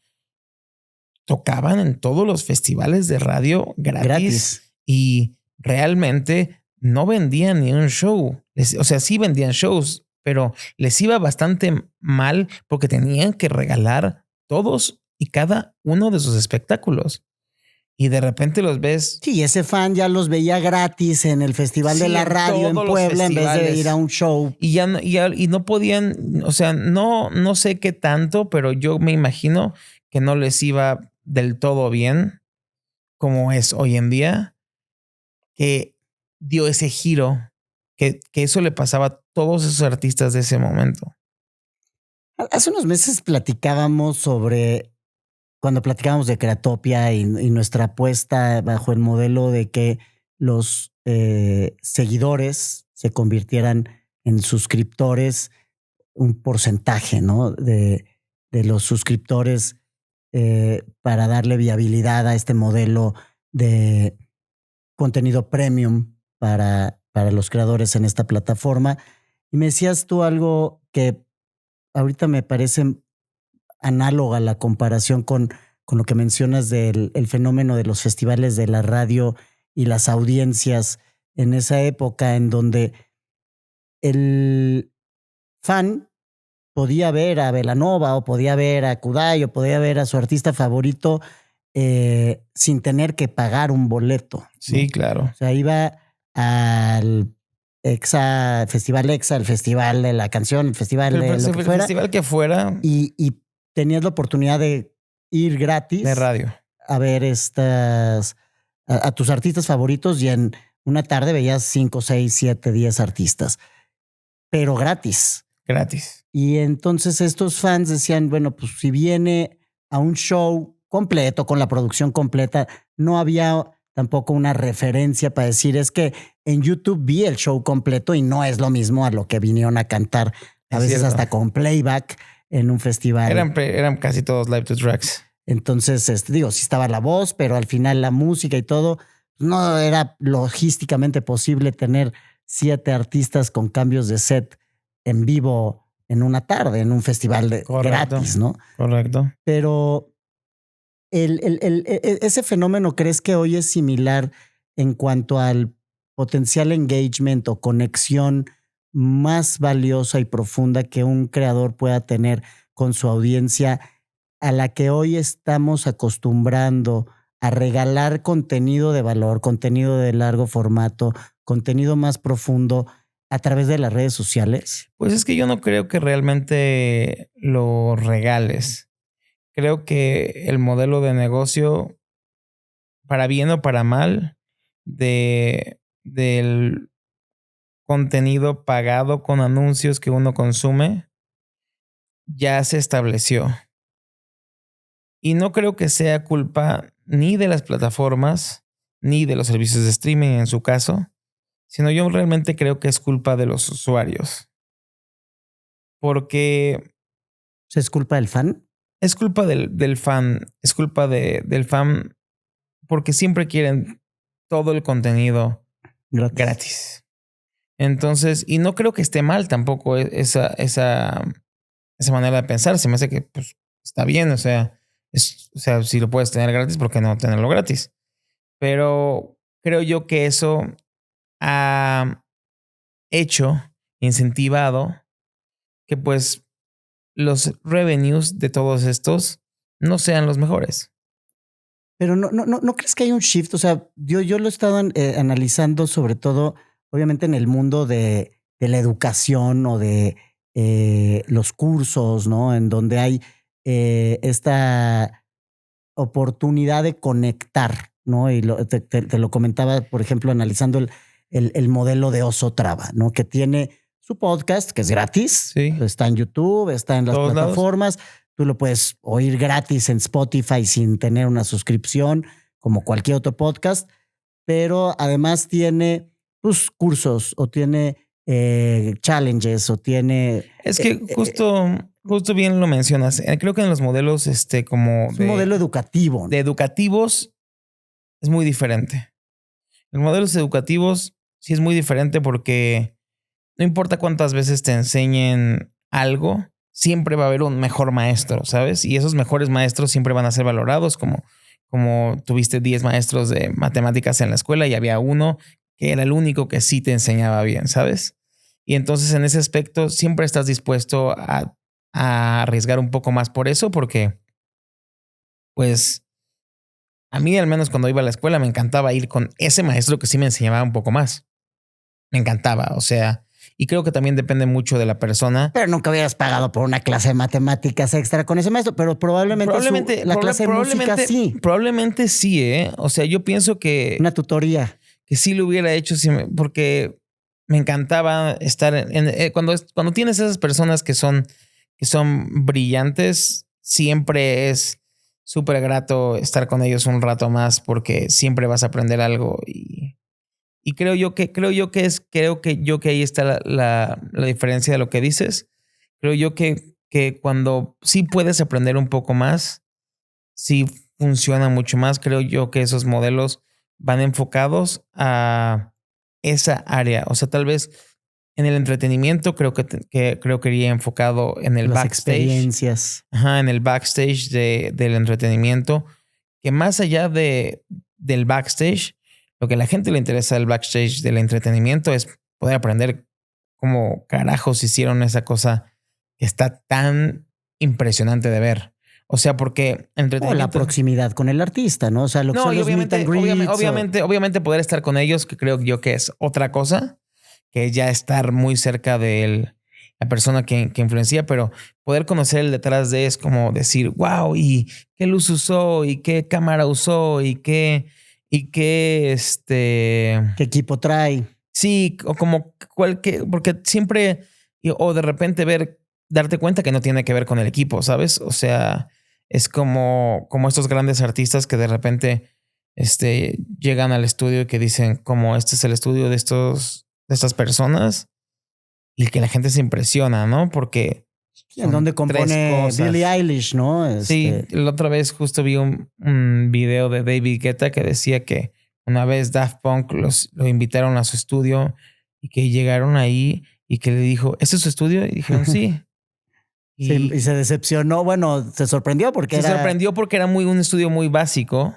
tocaban en todos los festivales de radio gratis. Y realmente no vendían ni un show. O sea, sí vendían shows, pero les iba bastante mal porque tenían que regalar todos y cada uno de sus espectáculos. Y de repente los ves. Sí, ese fan ya los veía gratis en el Festival de la Radio en Puebla en vez de ir a un show. Y y no podían, o sea, no sé qué tanto, pero yo me imagino que no les iba del todo bien como es hoy en día, que dio ese giro, que eso le pasaba a todos esos artistas de ese momento. Hace unos meses platicábamos cuando platicábamos de Creatopia y nuestra apuesta bajo el modelo de que los seguidores se convirtieran en suscriptores, un porcentaje, ¿no? de los suscriptores para darle viabilidad a este modelo de contenido premium para los creadores en esta plataforma. Y me decías tú algo que ahorita me parece análoga la comparación con lo que mencionas del fenómeno de los festivales de la radio y las audiencias en esa época en donde el fan podía ver a Belanova o podía ver a Kudai o podía ver a su artista favorito sin tener que pagar un boleto, ¿no? Sí, claro. O sea, iba al Festival EXA, el festival de la canción, el festival de lo que fuera. Festival que fuera. Y tenías la oportunidad de ir gratis. De radio. A ver a tus artistas favoritos y en una tarde veías 5, 6, 7, 10 artistas. Pero gratis. Gratis. Y entonces estos fans decían, bueno, pues si viene a un show completo, con la producción completa, no había tampoco una referencia para decir, es que en YouTube vi el show completo y no es lo mismo a lo que vinieron a cantar, a veces cierto. Hasta con playback en un festival. Eran casi todos live to tracks. Entonces, sí estaba la voz, pero al final la música y todo, no era logísticamente posible tener 7 artistas con cambios de set en vivo en una tarde, en un festival gratis, ¿no? Correcto. Pero ese fenómeno, ¿crees que hoy es similar en cuanto al potencial engagement o conexión más valiosa y profunda que un creador pueda tener con su audiencia, a la que hoy estamos acostumbrando a regalar contenido de valor, contenido de largo formato, contenido más profundo a través de las redes sociales? Pues es que yo no creo que realmente lo regales. Creo que el modelo de negocio, para bien o para mal, del contenido pagado con anuncios que uno consume, ya se estableció. Y no creo que sea culpa ni de las plataformas, ni de los servicios de streaming en su caso, sino yo realmente creo que es culpa de los usuarios. Porque sea, ¿es culpa del fan? Es culpa del fan. Es culpa del fan porque siempre quieren todo el contenido gratis. Entonces, y no creo que esté mal tampoco esa manera de pensar. Se me hace que pues, está bien. O sea, si lo puedes tener gratis, ¿por qué no tenerlo gratis? Pero creo yo que eso ha incentivado que pues los revenues de todos estos no sean los mejores. Pero no crees que hay un shift. O sea, yo lo he estado analizando, sobre todo, obviamente, en el mundo de la educación o de los cursos, ¿no? En donde hay esta oportunidad de conectar, ¿no? Y te lo comentaba, por ejemplo, analizando el modelo de Oso Traba, ¿no? Que tiene su podcast, que es gratis. Sí. Está en YouTube, está en las plataformas. Tú lo puedes oír gratis en Spotify sin tener una suscripción, como cualquier otro podcast. Pero además tiene pues, cursos o tiene challenges o tiene... Es que justo bien lo mencionas. Creo que en los modelos como es un modelo educativo, ¿no? De educativos es muy diferente. Los modelos educativos sí es muy diferente porque no importa cuántas veces te enseñen algo, siempre va a haber un mejor maestro, ¿sabes? Y esos mejores maestros siempre van a ser valorados, como tuviste 10 maestros de matemáticas en la escuela y había uno que era el único que sí te enseñaba bien, ¿sabes? Y entonces en ese aspecto siempre estás dispuesto a arriesgar un poco más por eso, porque pues a mí al menos cuando iba a la escuela me encantaba ir con ese maestro que sí me enseñaba un poco más. Me encantaba, o sea, y creo que también depende mucho de la persona. Pero nunca hubieras pagado por una clase de matemáticas extra con ese maestro, pero probablemente la clase de música sí. Probablemente sí, ¿eh? O sea, yo pienso que... Una tutoría. Que sí lo hubiera hecho porque me encantaba estar cuando tienes esas personas que son brillantes, siempre es súper grato estar con ellos un rato más porque siempre vas a aprender algo y creo yo que ahí está la diferencia de lo que dices. Creo yo que cuando sí puedes aprender un poco más, sí funciona mucho más. Creo yo que esos modelos van enfocados a esa área. O sea, tal vez en el entretenimiento creo que iría enfocado en el las backstage. Experiencias. Ajá, en el backstage del entretenimiento. Que más allá del backstage, lo que a la gente le interesa del backstage del entretenimiento es poder aprender cómo carajos hicieron esa cosa que está tan impresionante de ver. O sea, porque o la proximidad con el artista, ¿no? O sea, lo que son los meet and greets, obviamente poder estar con ellos, que creo yo que es otra cosa, que ya estar muy cerca de la persona que influencia, pero poder conocer el detrás de es como decir, wow, y qué luz usó, y qué cámara usó, y qué qué equipo trae. Sí, o como porque siempre, o de repente darte cuenta que no tiene que ver con el equipo, ¿sabes? O sea, es como estos grandes artistas que de repente llegan al estudio y que dicen como este es el estudio de estas personas y que la gente se impresiona, ¿no? Porque en donde compone Billie Eilish, ¿no? Sí, la otra vez justo vi un video de David Guetta que decía que una vez Daft Punk lo invitaron a su estudio y que llegaron ahí y que le dijo, ¿este es su estudio? Y dijeron, sí. Y se decepcionó. Bueno, se sorprendió porque era un estudio muy básico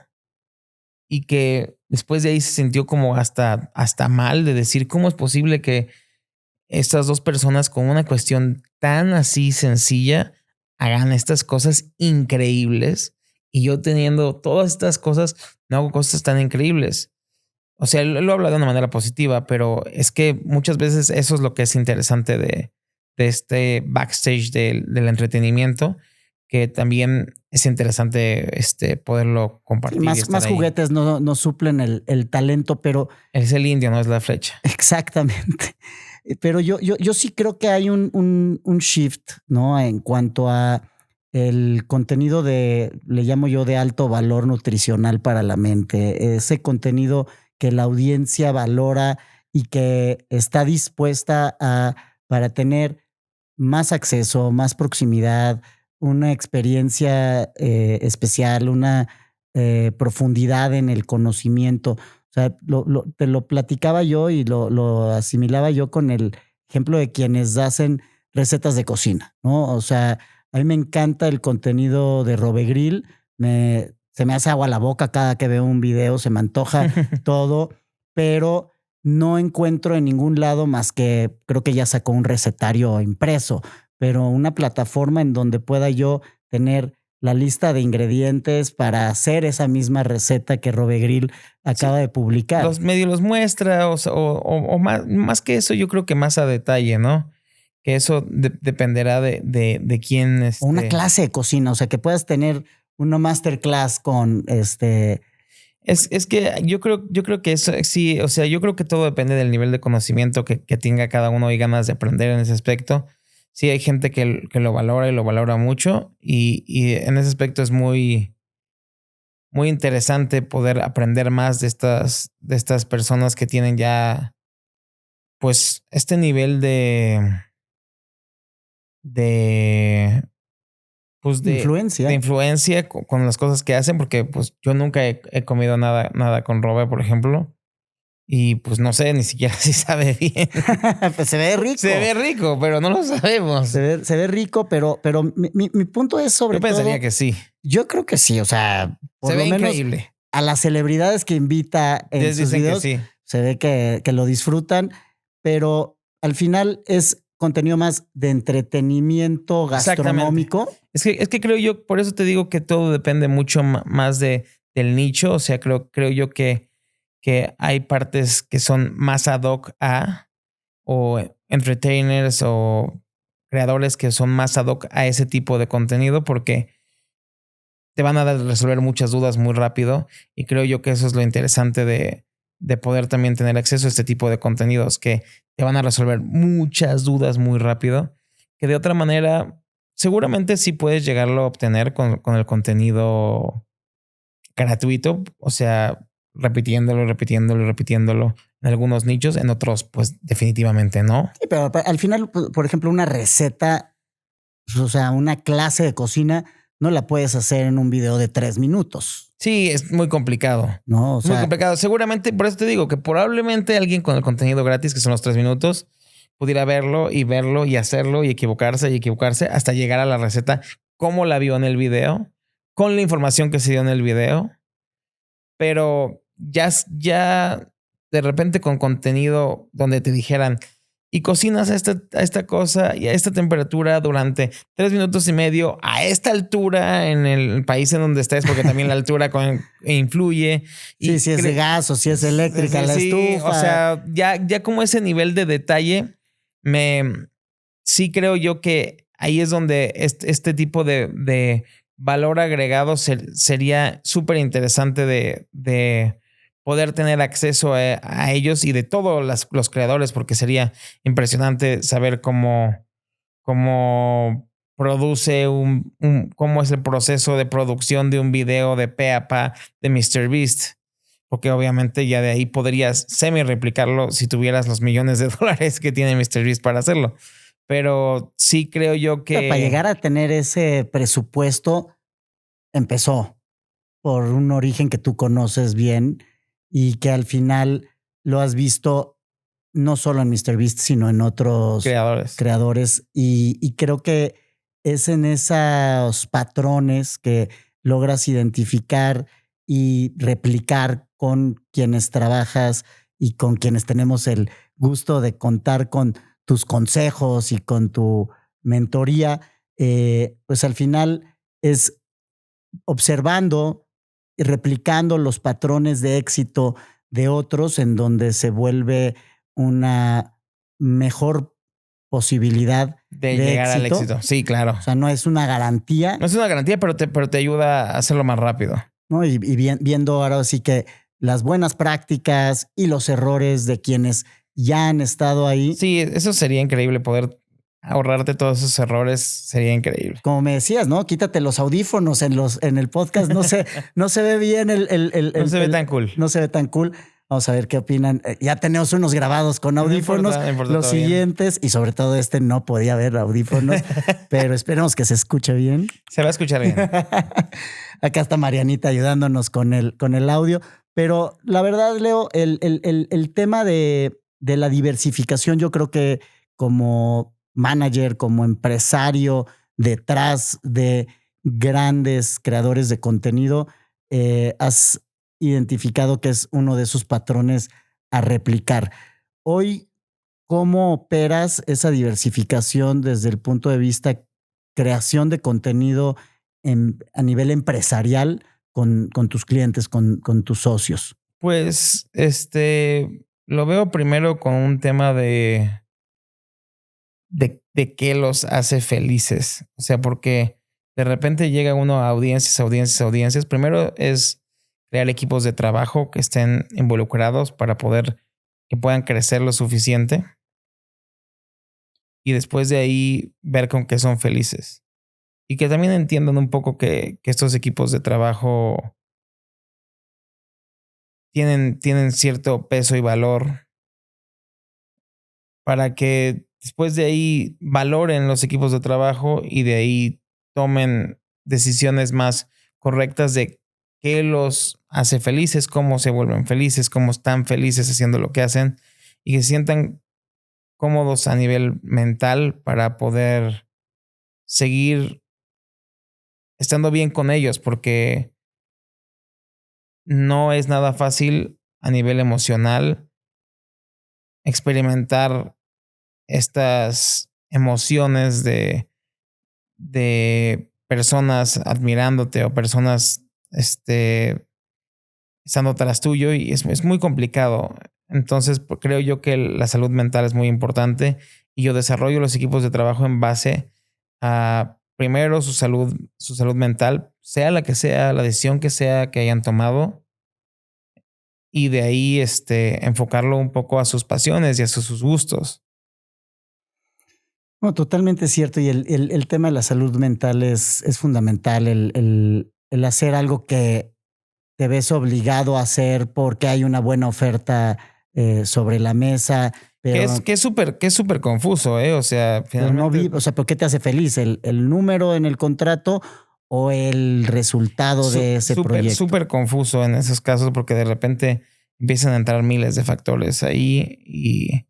y que después de ahí se sintió como hasta mal de decir cómo es posible que estas dos personas con una cuestión tan así sencilla hagan estas cosas increíbles y yo teniendo todas estas cosas no hago cosas tan increíbles. O sea, lo habla de una manera positiva, pero es que muchas veces eso es lo que es interesante de este backstage del entretenimiento, que también es interesante poderlo compartir. Más juguetes no suplen el talento, pero... Es el indio, no es la flecha. Exactamente. Pero yo sí creo que hay un shift, ¿no? En cuanto a el contenido le llamo yo de alto valor nutricional para la mente. Ese contenido que la audiencia valora y que está dispuesta para tener más acceso, más proximidad, una experiencia especial, una profundidad en el conocimiento. O sea, te lo platicaba yo y lo asimilaba yo con el ejemplo de quienes hacen recetas de cocina, ¿no? O sea, a mí me encanta el contenido de Robegrill. Se me hace agua la boca cada que veo un video, se me antoja todo, pero no encuentro en ningún lado más que, creo que ya sacó un recetario impreso, pero una plataforma en donde pueda yo tener la lista de ingredientes para hacer esa misma receta que Robegrill acaba de publicar. Los medios los muestra o más que eso, yo creo que más a detalle, ¿no? Que eso dependerá de quién. O una clase de cocina, o sea, que puedas tener una masterclass con Es que yo creo que eso sí, o sea, yo creo que todo depende del nivel de conocimiento que tenga cada uno y ganas de aprender en ese aspecto. Sí, hay gente que lo valora y lo valora mucho y en ese aspecto es muy, muy interesante poder aprender más de estas personas que tienen ya, pues, este nivel pues de influencia con las cosas que hacen, porque pues yo nunca he comido nada con Robe, por ejemplo. Y pues no sé ni siquiera si sabe bien. Pues se ve rico. Se ve rico, pero no lo sabemos. Se ve rico, pero mi punto es sobre todo. Yo pensaría que sí. Yo creo que sí, o sea, por se lo ve menos increíble. A las celebridades que invita en sus videos, sí. Se ve que lo disfrutan, pero al final es contenido más de entretenimiento gastronómico. Es que creo yo, por eso te digo que todo depende mucho más del nicho. O sea, creo yo que hay partes que son más ad hoc o entertainers o creadores que son más ad hoc a ese tipo de contenido porque te van a resolver muchas dudas muy rápido y creo yo que eso es lo interesante de poder también tener acceso a este tipo de contenidos que te van a resolver muchas dudas muy rápido, que de otra manera seguramente sí puedes llegarlo a obtener con el contenido gratuito, o sea, repitiéndolo en algunos nichos, en otros pues definitivamente no. Sí, pero al final, por ejemplo, una receta, o sea, una clase de cocina, no la puedes hacer en un video de 3 minutos. Sí, es muy complicado. No, o sea, muy complicado. Seguramente, por eso te digo que probablemente alguien con el contenido gratis, que son los 3 minutos, pudiera verlo y hacerlo y equivocarse hasta llegar a la receta como la vio en el video, con la información que se dio en el video. Pero ya de repente con contenido donde te dijeran y cocinas a esta cosa y a esta temperatura durante 3 minutos y medio a esta altura en el país en donde estés, porque también la altura influye. Sí, si es de gas o si es eléctrica la estufa. O sea, ya como ese nivel de detalle, sí creo yo que ahí es donde este tipo de valor agregado sería súper interesante de poder tener acceso a ellos y de todos los creadores, porque sería impresionante saber cómo produce cómo es el proceso de producción de un video de pe a pa de MrBeast. Porque obviamente ya de ahí podrías semi-replicarlo si tuvieras los millones de dólares que tiene MrBeast para hacerlo. Pero sí creo yo que... Pero para llegar a tener ese presupuesto, empezó por un origen que tú conoces bien y que al final lo has visto no solo en MrBeast, sino en otros creadores. Y creo que es en esos patrones que logras identificar y replicar con quienes trabajas y con quienes tenemos el gusto de contar con tus consejos y con tu mentoría. Pues al final es observando y replicando los patrones de éxito de otros en donde se vuelve una mejor posibilidad de llegar al éxito. Sí, claro. O sea, no es una garantía. No es una garantía, pero te ayuda a hacerlo más rápido. ¿No? Y viendo ahora sí que las buenas prácticas y los errores de quienes ya han estado ahí. Sí, eso sería increíble, poder ahorrarte todos esos errores sería increíble. Como me decías, ¿no? Quítate los audífonos en el podcast. No se ve bien no se ve tan cool. No se ve tan cool. Vamos a ver qué opinan. Ya tenemos unos grabados con audífonos, no importa, los siguientes, y sobre todo no podía haber audífonos, pero esperemos que se escuche bien. Se va a escuchar bien. Acá está Marianita ayudándonos con el audio, pero la verdad, Leo, el tema de la diversificación, yo creo que como manager, como empresario, detrás de grandes creadores de contenido, has identificado que es uno de esos patrones a replicar. Hoy, ¿cómo operas esa diversificación desde el punto de vista creación de contenido a nivel empresarial con tus clientes, con tus socios? Pues lo veo primero con un tema de qué los hace felices. O sea, porque de repente llega uno a audiencias. Primero es crear equipos de trabajo que estén involucrados para que puedan crecer lo suficiente. Y después de ahí ver con qué son felices. Y que también entiendan un poco que estos equipos de trabajo tienen cierto peso y valor para que después de ahí valoren los equipos de trabajo y de ahí tomen decisiones más correctas de qué los hace felices, cómo se vuelven felices, cómo están felices haciendo lo que hacen y que se sientan cómodos a nivel mental para poder seguir estando bien con ellos, porque no es nada fácil a nivel emocional experimentar estas emociones de personas admirándote o personas estando tras tuyo y es muy complicado. Entonces creo yo que la salud mental es muy importante y yo desarrollo los equipos de trabajo en base a primero su salud mental, sea la que sea, la decisión que sea que hayan tomado, y de ahí enfocarlo un poco a sus pasiones y a sus gustos. No, totalmente cierto. Y el tema de la salud mental es fundamental. El hacer algo que te ves obligado a hacer porque hay una buena oferta sobre la mesa. Pero que es súper confuso, ¿eh? O sea, finalmente. ¿Por qué te hace feliz? ¿El número en el contrato o el resultado de ese proyecto? Súper confuso en esos casos porque de repente empiezan a entrar miles de factores ahí y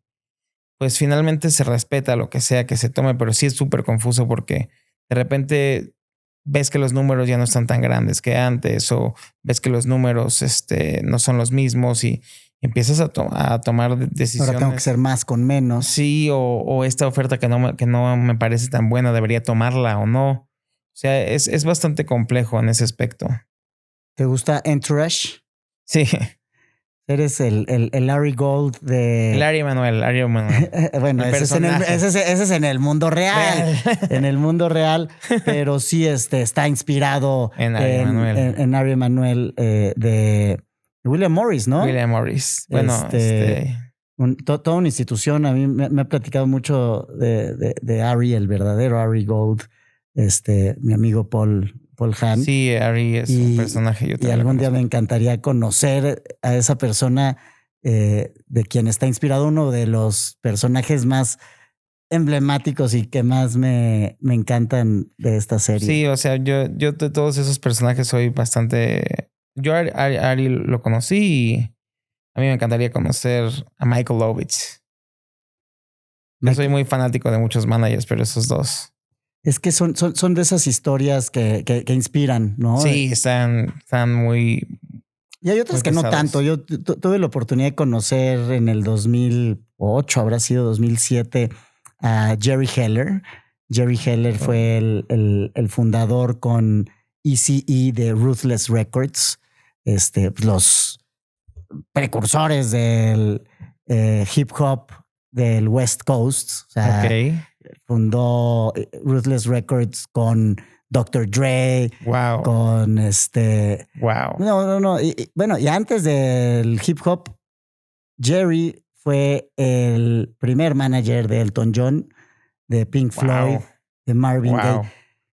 pues finalmente se respeta lo que sea que se tome, pero sí es súper confuso porque de repente ves que los números ya no están tan grandes que antes o ves que los números no son los mismos y empiezas a tomar decisiones. Ahora tengo que ser más con menos. Sí, o esta oferta que no me parece tan buena, debería tomarla o no. O sea, es bastante complejo en ese aspecto. ¿Te gusta Entourage? Sí. Eres el Larry Gold de... El Ari Emanuel. Bueno, ese es en el mundo real. En el mundo real. Pero sí está inspirado en Ari Emanuel de William Morris, ¿no? William Morris. Bueno, toda una institución. A mí me ha platicado mucho de Ari, el verdadero Ari Gold. Mi amigo Paul Hahn. Sí, Ari es un personaje. Y algún día me encantaría conocer a esa persona de quien está inspirado, uno de los personajes más emblemáticos y que más me encantan de esta serie. Sí, o sea, yo de todos esos personajes soy bastante... Yo a Ari lo conocí y a mí me encantaría conocer a Michael Ovitz. Yo soy muy fanático de muchos managers, pero esos dos... Es que son de esas historias que inspiran, ¿no? Sí, están muy... Y hay otras que no tanto. Yo tuve la oportunidad de conocer en el 2008, habrá sido 2007, a Jerry Heller. Jerry Heller fue el fundador con ECE de Ruthless Records, los precursores del hip hop del West Coast. O sea, okay. Fundó Ruthless Records con Dr. Dre. Wow. Con Wow. No. Y antes del hip hop, Jerry fue el primer manager de Elton John, de Pink Floyd, de Marvin Gaye.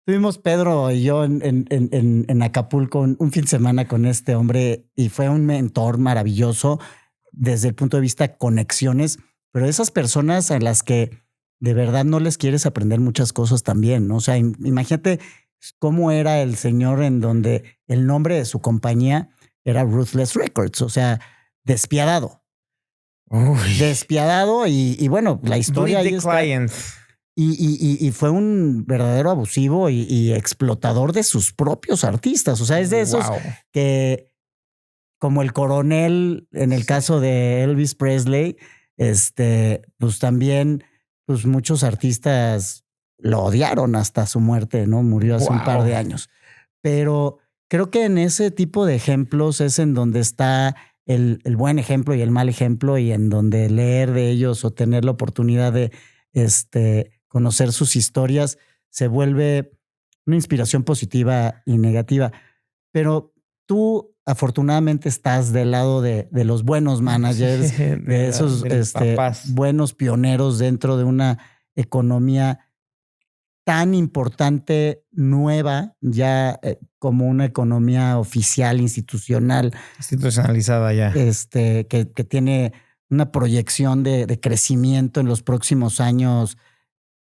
Tuvimos Pedro y yo en Acapulco un fin de semana con este hombre y fue un mentor maravilloso. desde el punto de vista conexiones, pero esas personas a las que de verdad no les quieres aprender muchas cosas también, ¿no? O sea, imagínate cómo era el señor en donde el nombre de su compañía era Ruthless Records, o sea, despiadado. Uy. Despiadado y bueno, la historia ahí está. Y fue un verdadero abusivo y explotador de sus propios artistas. O sea, es de esos que, como el coronel en el caso de Elvis Presley, pues también pues muchos artistas lo odiaron hasta su muerte, ¿no? Murió hace un par de años. Pero creo que en ese tipo de ejemplos es en donde está el buen ejemplo y el mal ejemplo, y en donde leer de ellos o tener la oportunidad de conocer sus historias se vuelve una inspiración positiva y negativa. Pero tú afortunadamente estás del lado de los buenos managers, de esos buenos pioneros dentro de una economía tan importante, nueva, ya como una economía oficial, institucionalizada ya. Que tiene una proyección de crecimiento en los próximos años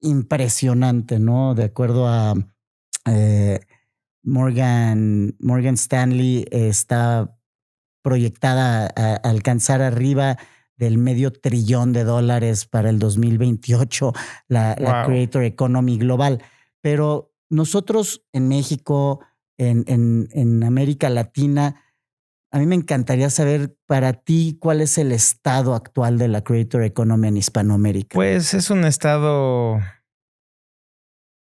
impresionante, ¿no? De acuerdo a Morgan Stanley, está proyectada a alcanzar arriba del $500 billion para el 2028, la Creator Economy global. Pero nosotros en México, en América Latina, a mí me encantaría saber para ti cuál es el estado actual de la Creator Economy en Hispanoamérica. Pues es un estado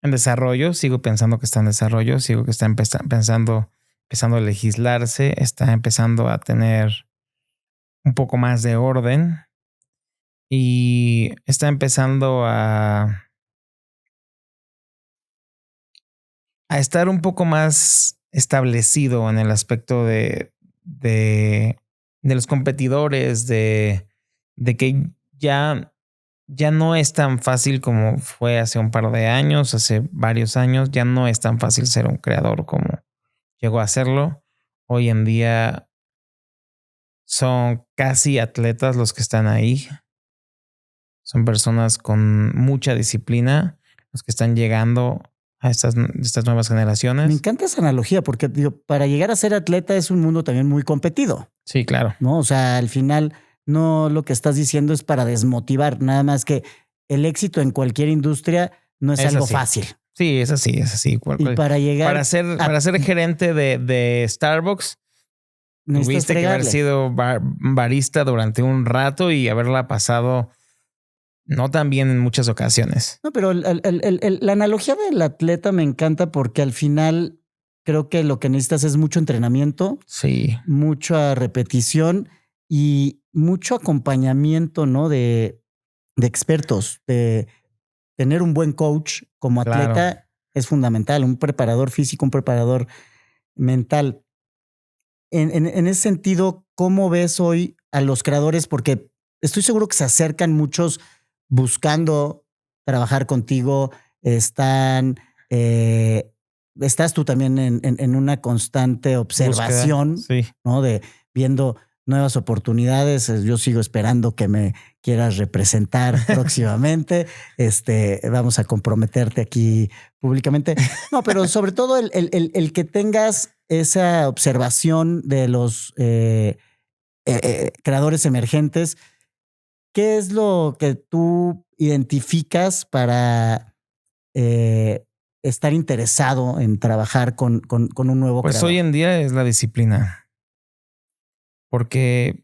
en desarrollo. Sigo pensando que está en desarrollo. Sigo que está empezando a legislarse. Está empezando a tener un poco más de orden. Y está empezando a estar un poco más establecido en el aspecto de los competidores, de que ya no es tan fácil como fue hace un par de años, hace varios años. Ya no es tan fácil ser un creador como llegó a serlo. Hoy en día son casi atletas los que están ahí. Son personas con mucha disciplina los que están llegando a estas nuevas generaciones. Me encanta esa analogía porque para llegar a ser atleta es un mundo también muy competido. Sí, claro. ¿No? O sea, al final no lo que estás diciendo es para desmotivar, nada más que el éxito en cualquier industria no es algo fácil. Sí, es así. Y para llegar para ser gerente de Starbucks, tuviste que haber sido barista durante un rato y haberla pasado no tan bien en muchas ocasiones. No, pero la analogía del atleta me encanta porque al final creo que lo que necesitas es mucho entrenamiento, sí, mucha repetición y mucho acompañamiento, ¿no? De expertos, de tener un buen coach como atleta. Claro. Es fundamental, un preparador físico, un preparador mental. En ese sentido, ¿cómo ves hoy a los creadores? Porque estoy seguro que se acercan muchos buscando trabajar contigo. Estás tú también en una constante observación, sí, ¿no? De viendo nuevas oportunidades. Yo sigo esperando que me quieras representar próximamente. Vamos a comprometerte aquí públicamente. No, pero sobre todo el que tengas esa observación de los creadores emergentes. ¿Qué es lo que tú identificas para estar interesado en trabajar con un nuevo creador? Pues hoy en día es la disciplina. Porque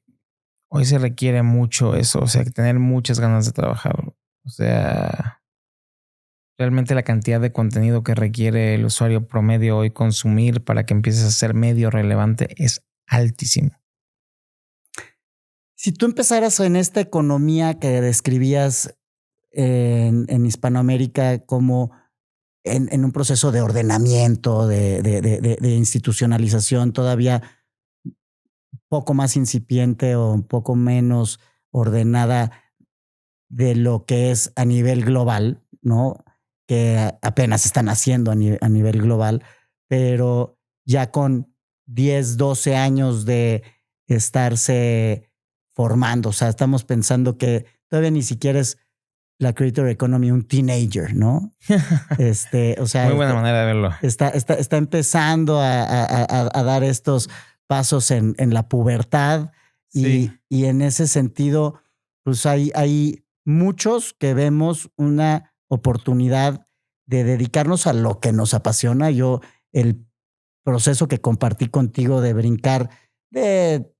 hoy se requiere mucho eso, o sea, tener muchas ganas de trabajar. O sea, realmente la cantidad de contenido que requiere el usuario promedio hoy consumir para que empieces a ser medio relevante es altísimo. Si tú empezaras en esta economía que describías en Hispanoamérica como en un proceso de ordenamiento, de institucionalización todavía poco más incipiente o un poco menos ordenada de lo que es a nivel global, ¿no? Que apenas están haciendo a nivel global, pero ya con 10, 12 años de estarse formando. O sea, estamos pensando que todavía ni siquiera es la creator economy un teenager, ¿no? O sea, muy buena manera de verlo. Está empezando a dar estos pasos en la pubertad. Sí. Y en ese sentido, pues hay muchos que vemos una oportunidad de dedicarnos a lo que nos apasiona. Yo, el proceso que compartí contigo de brincar de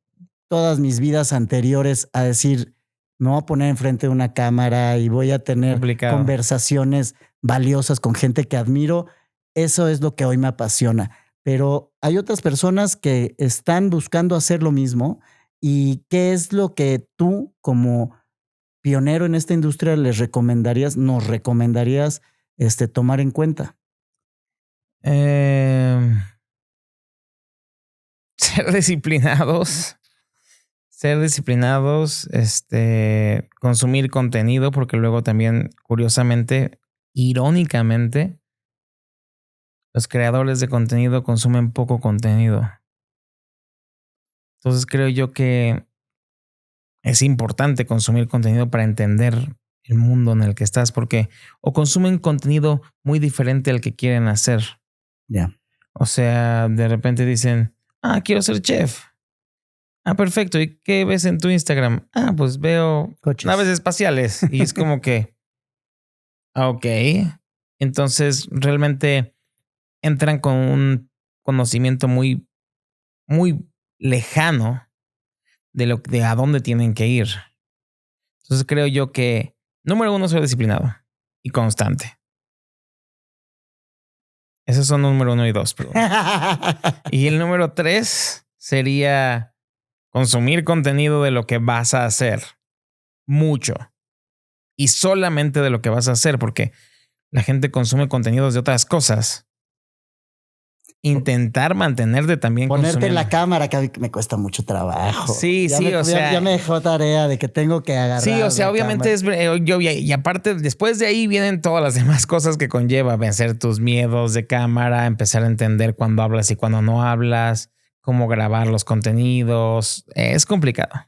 todas mis vidas anteriores a decir, me voy a poner enfrente de una cámara y voy a tener conversaciones valiosas con gente que admiro. Eso es lo que hoy me apasiona. Pero hay otras personas que están buscando hacer lo mismo. ¿Y qué es lo que tú, como pionero en esta industria, nos recomendarías tomar en cuenta? Ser disciplinados. Consumir contenido, porque luego también, curiosamente, irónicamente, los creadores de contenido consumen poco contenido. Entonces creo yo que es importante consumir contenido para entender el mundo en el que estás, porque o consumen contenido muy diferente al que quieren hacer. Yeah. O sea, de repente dicen, quiero ser chef. Perfecto. ¿Y qué ves en tu Instagram? Pues veo coches, naves espaciales. Y es como que, ok. Entonces realmente entran con un conocimiento muy, muy lejano de a dónde tienen que ir. Entonces creo yo que, número 1, ser disciplinado y constante. Esos son número 1 y 2. Y el número 3 sería consumir contenido de lo que vas a hacer. Mucho. Y solamente de lo que vas a hacer, porque la gente consume contenidos de otras cosas. Intentar mantenerte también ponerte en la cámara, que me cuesta mucho trabajo. Sí, o sea, ya me dejó tarea de que tengo que agarrar. Sí, o sea, obviamente y aparte, después de ahí vienen todas las demás cosas que conlleva vencer tus miedos de cámara, empezar a entender cuándo hablas y cuándo no hablas, cómo grabar los contenidos. Es complicado.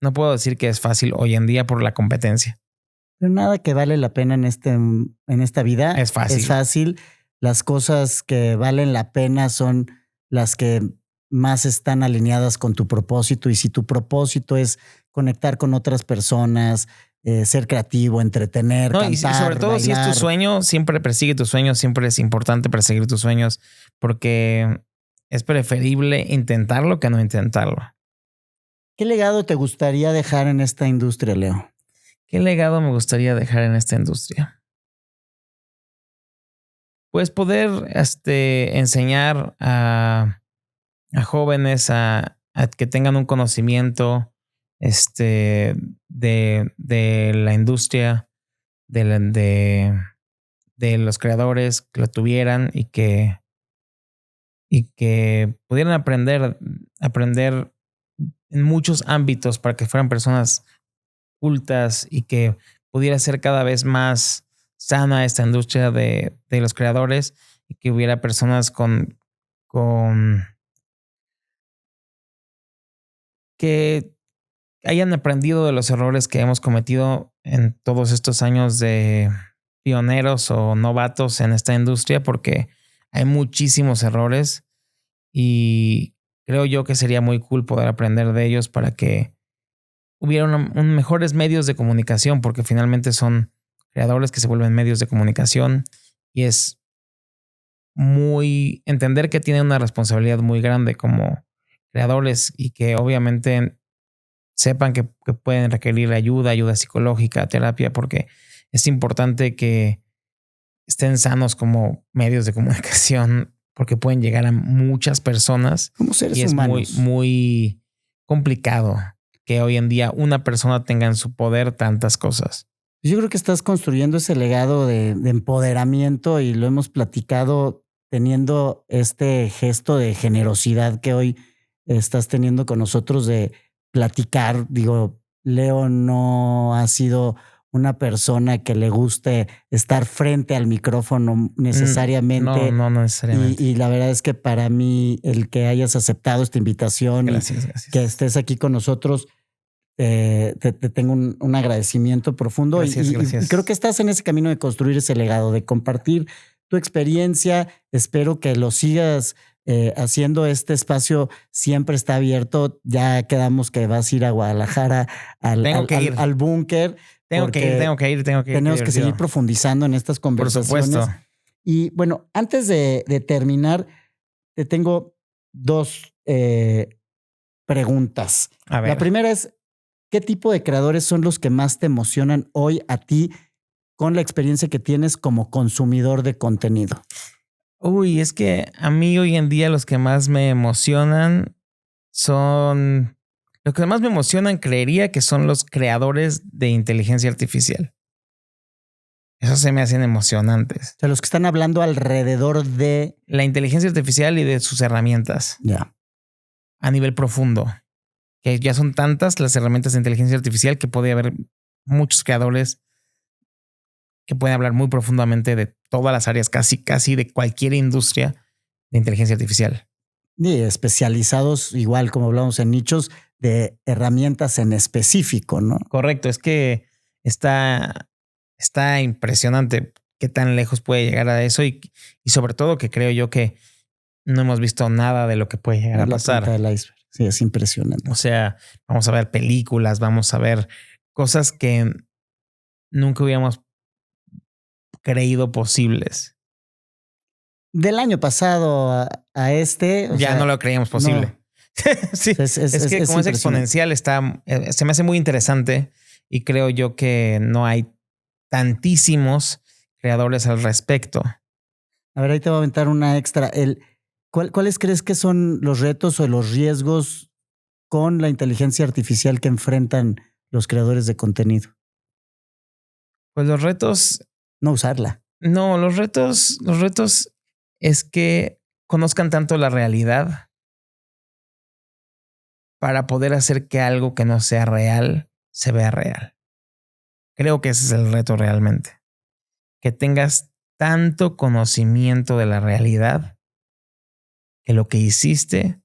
No puedo decir que es fácil hoy en día por la competencia. Pero nada que vale la pena en esta vida es fácil. Es fácil. Las cosas que valen la pena son las que más están alineadas con tu propósito. Y si tu propósito es conectar con otras personas, ser creativo, entretener, cantar, y sobre todo bailar. Si es tu sueño, siempre persigue tus sueños. Siempre es importante perseguir tus sueños, porque es preferible intentarlo que no intentarlo. ¿Qué legado te gustaría dejar en esta industria, Leo? ¿Qué legado me gustaría dejar en esta industria? Pues poder enseñar a jóvenes a que tengan un conocimiento de la industria, de los creadores, que lo tuvieran y que pudieran aprender en muchos ámbitos para que fueran personas cultas y que pudiera ser cada vez más sana esta industria de los creadores y que hubiera personas con que hayan aprendido de los errores que hemos cometido en todos estos años de pioneros o novatos en esta industria, porque hay muchísimos errores y creo yo que sería muy cool poder aprender de ellos para que hubiera mejores medios de comunicación, porque finalmente son creadores que se vuelven medios de comunicación y es muy entender que tienen una responsabilidad muy grande como creadores y que obviamente sepan que pueden requerir ayuda psicológica, terapia, porque es importante que estén sanos como medios de comunicación, porque pueden llegar a muchas personas como seres y es humanos. muy, muy complicado que hoy en día una persona tenga en su poder tantas cosas. Yo creo que estás construyendo ese legado de empoderamiento y lo hemos platicado teniendo este gesto de generosidad que hoy estás teniendo con nosotros de platicar. Digo, Leo no ha sido una persona que le guste estar frente al micrófono necesariamente. No necesariamente. Y la verdad es que para mí el que hayas aceptado esta invitación gracias. Que estés aquí con nosotros te tengo un agradecimiento profundo. Gracias, y gracias. creo que estás en ese camino de construir ese legado, de compartir tu experiencia. Espero que lo sigas haciendo. Este espacio siempre está abierto. Ya quedamos que vas a ir a Guadalajara al búnker. Tengo que ir. Tenemos que seguir profundizando en estas conversaciones. Por supuesto. Y bueno, antes de terminar, te tengo dos preguntas. A ver. La primera es, ¿qué tipo de creadores son los que más te emocionan hoy a ti con la experiencia que tienes como consumidor de contenido? Uy, es que a mí hoy en día los que más me emocionan son... Los que más me emocionan creería que son los creadores de inteligencia artificial. Esos se me hacen emocionantes. O sea, los que están hablando alrededor de... La inteligencia artificial y de sus herramientas. Ya. A nivel profundo. Que ya son tantas las herramientas de inteligencia artificial que puede haber muchos creadores que pueden hablar muy profundamente de todas las áreas, casi de cualquier industria de inteligencia artificial. Y especializados, igual como hablamos en nichos, de herramientas en específico, ¿no? Correcto, es que está impresionante qué tan lejos puede llegar a eso y sobre todo que creo yo que no hemos visto nada de lo que puede llegar a pasar. La punta del iceberg. Sí, es impresionante. O sea, vamos a ver películas, vamos a ver cosas que nunca hubiéramos creído posibles. Del año pasado a este... Ya no lo creíamos posible. No. Sí, es que como es exponencial, se me hace muy interesante y creo yo que no hay tantísimos creadores al respecto. A ver, ahí te voy a aventar una extra. ¿Cuáles crees que son los retos o los riesgos con la inteligencia artificial que enfrentan los creadores de contenido? Pues los retos... No usarla. No, los retos es que conozcan tanto la realidad para poder hacer que algo que no sea real se vea real. Creo que ese es el reto realmente. Que tengas tanto conocimiento de la realidad que lo que hiciste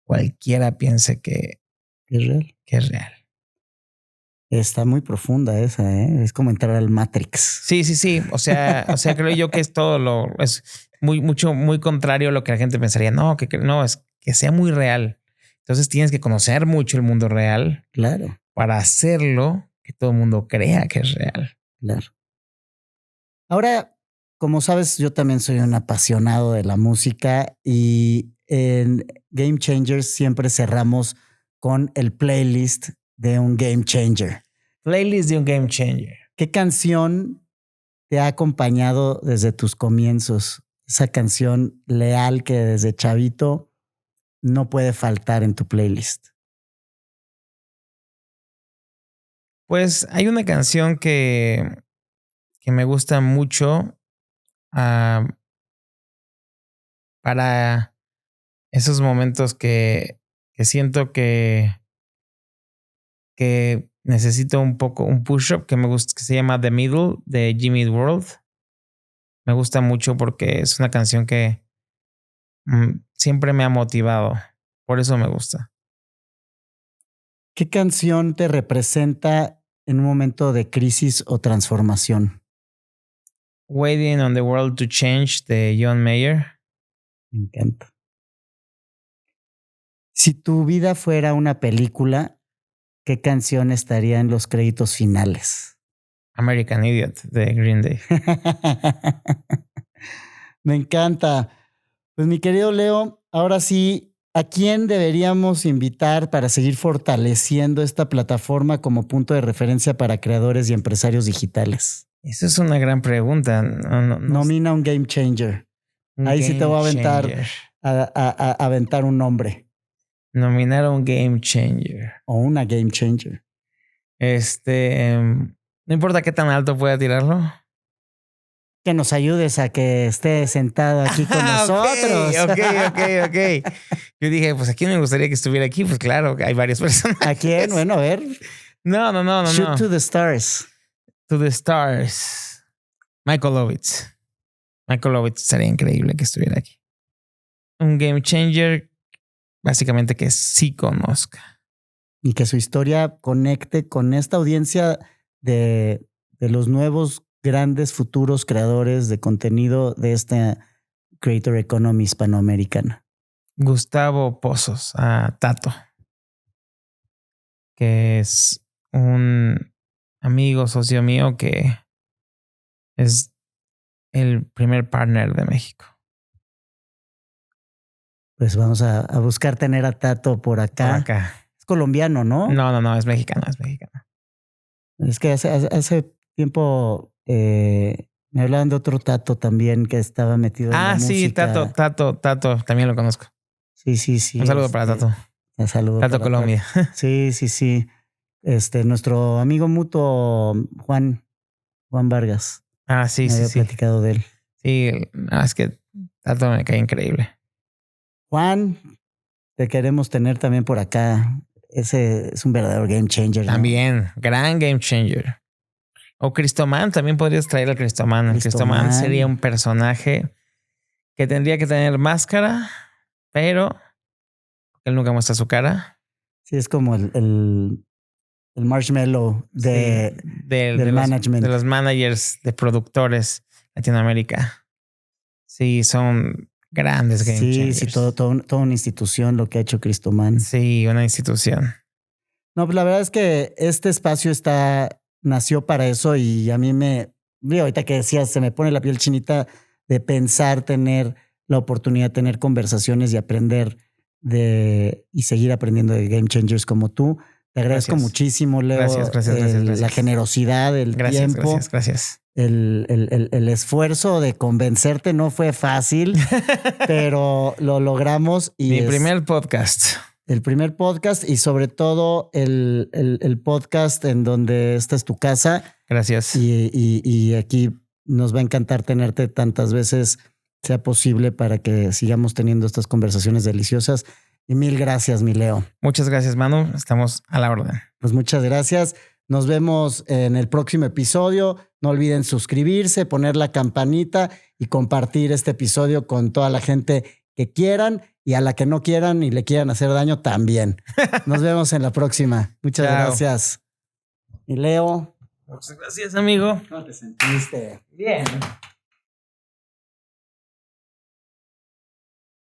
cualquiera piense que es real. Que es real. Está muy profunda esa, ¿eh? Es como entrar al Matrix. Sí. O sea, creo yo que es es muy contrario a lo que la gente pensaría. No, no, es que sea muy real. Entonces tienes que conocer mucho el mundo real. Claro. Para hacerlo que todo el mundo crea que es real. Claro. Ahora, como sabes, yo también soy un apasionado de la música y en Game Changers siempre cerramos con el playlist de un Game Changer. Playlist de un Game Changer. ¿Qué canción te ha acompañado desde tus comienzos? Esa canción leal que desde chavito no puede faltar en tu playlist. Pues hay una canción que me gusta mucho para esos momentos que siento que necesito un push-up que me gusta, que se llama The Middle de Jimmy World. Me gusta mucho porque es una canción que siempre me ha motivado. Por eso me gusta. ¿Qué canción te representa en un momento de crisis o transformación? Waiting on the World to Change de John Mayer. Me encanta. Si tu vida fuera una película, ¿qué canción estaría en los créditos finales? American Idiot de Green Day. Me encanta. Pues mi querido Leo, ahora sí, ¿a quién deberíamos invitar para seguir fortaleciendo esta plataforma como punto de referencia para creadores y empresarios digitales? Esa es una gran pregunta. Nomina un Game Changer. Ahí sí te voy a aventar, a aventar un nombre. Nominar a un Game Changer. O una Game Changer. No importa qué tan alto pueda tirarlo. Que nos ayudes a que esté sentado aquí con nosotros. Ok. Yo dije, pues ¿a quién me gustaría que estuviera aquí? Pues claro, hay varias personas. ¿A quién? Bueno, a ver. No. Shoot to the stars. To the stars. Michael Ovitz. Sería increíble que estuviera aquí. Un Game Changer, básicamente que sí conozca. y que su historia conecte con esta audiencia de los nuevos grandes futuros creadores de contenido de esta Creator Economy hispanoamericana. Gustavo Pozos, Tato, que es un amigo, socio mío, que es el primer partner de México. Pues vamos a buscar tener a Tato por acá. Por acá. Es colombiano, ¿no? No, es mexicano, es mexicano. Es que hace tiempo me hablaban de otro Tato también que estaba metido en la música. Tato, también lo conozco. Sí. Un saludo para Tato. Un saludo Tato para Colombia. Sí. Nuestro amigo mutuo Juan Vargas. Sí. Me había platicado de él. Sí, es que Tato me cae increíble. Juan, te queremos tener también por acá. Ese es un verdadero game changer, ¿no? También, gran game changer. O Cristoman, también podrías traer al Cristoman. El Cristoman sería un personaje que tendría que tener máscara, pero él nunca muestra su cara. Sí, es como el marshmallow del management. De los managers de productores Latinoamérica. Sí, son grandes game changers. Sí, toda una institución lo que ha hecho Cristoman. Sí, una institución. No, pues la verdad es que este espacio nació para eso y a mí ahorita que decías, se me pone la piel chinita de pensar tener la oportunidad de tener conversaciones y aprender y seguir aprendiendo de game changers como tú. Te agradezco muchísimo, Leo. Gracias. La generosidad, el tiempo. Gracias. El esfuerzo de convencerte no fue fácil, pero lo logramos. Mi primer podcast. El primer podcast y sobre todo el podcast en donde esta es tu casa. Gracias. Y aquí nos va a encantar tenerte tantas veces sea posible para que sigamos teniendo estas conversaciones deliciosas. Y mil gracias, mi Leo. Muchas gracias, Manu. Estamos a la orden. Pues muchas gracias. Nos vemos en el próximo episodio. No olviden suscribirse, poner la campanita y compartir este episodio con toda la gente que quieran y a la que no quieran y le quieran hacer daño también. Nos vemos en la próxima. Muchas gracias. Y Leo. Muchas gracias, amigo. ¿Cómo te sentiste? Bien.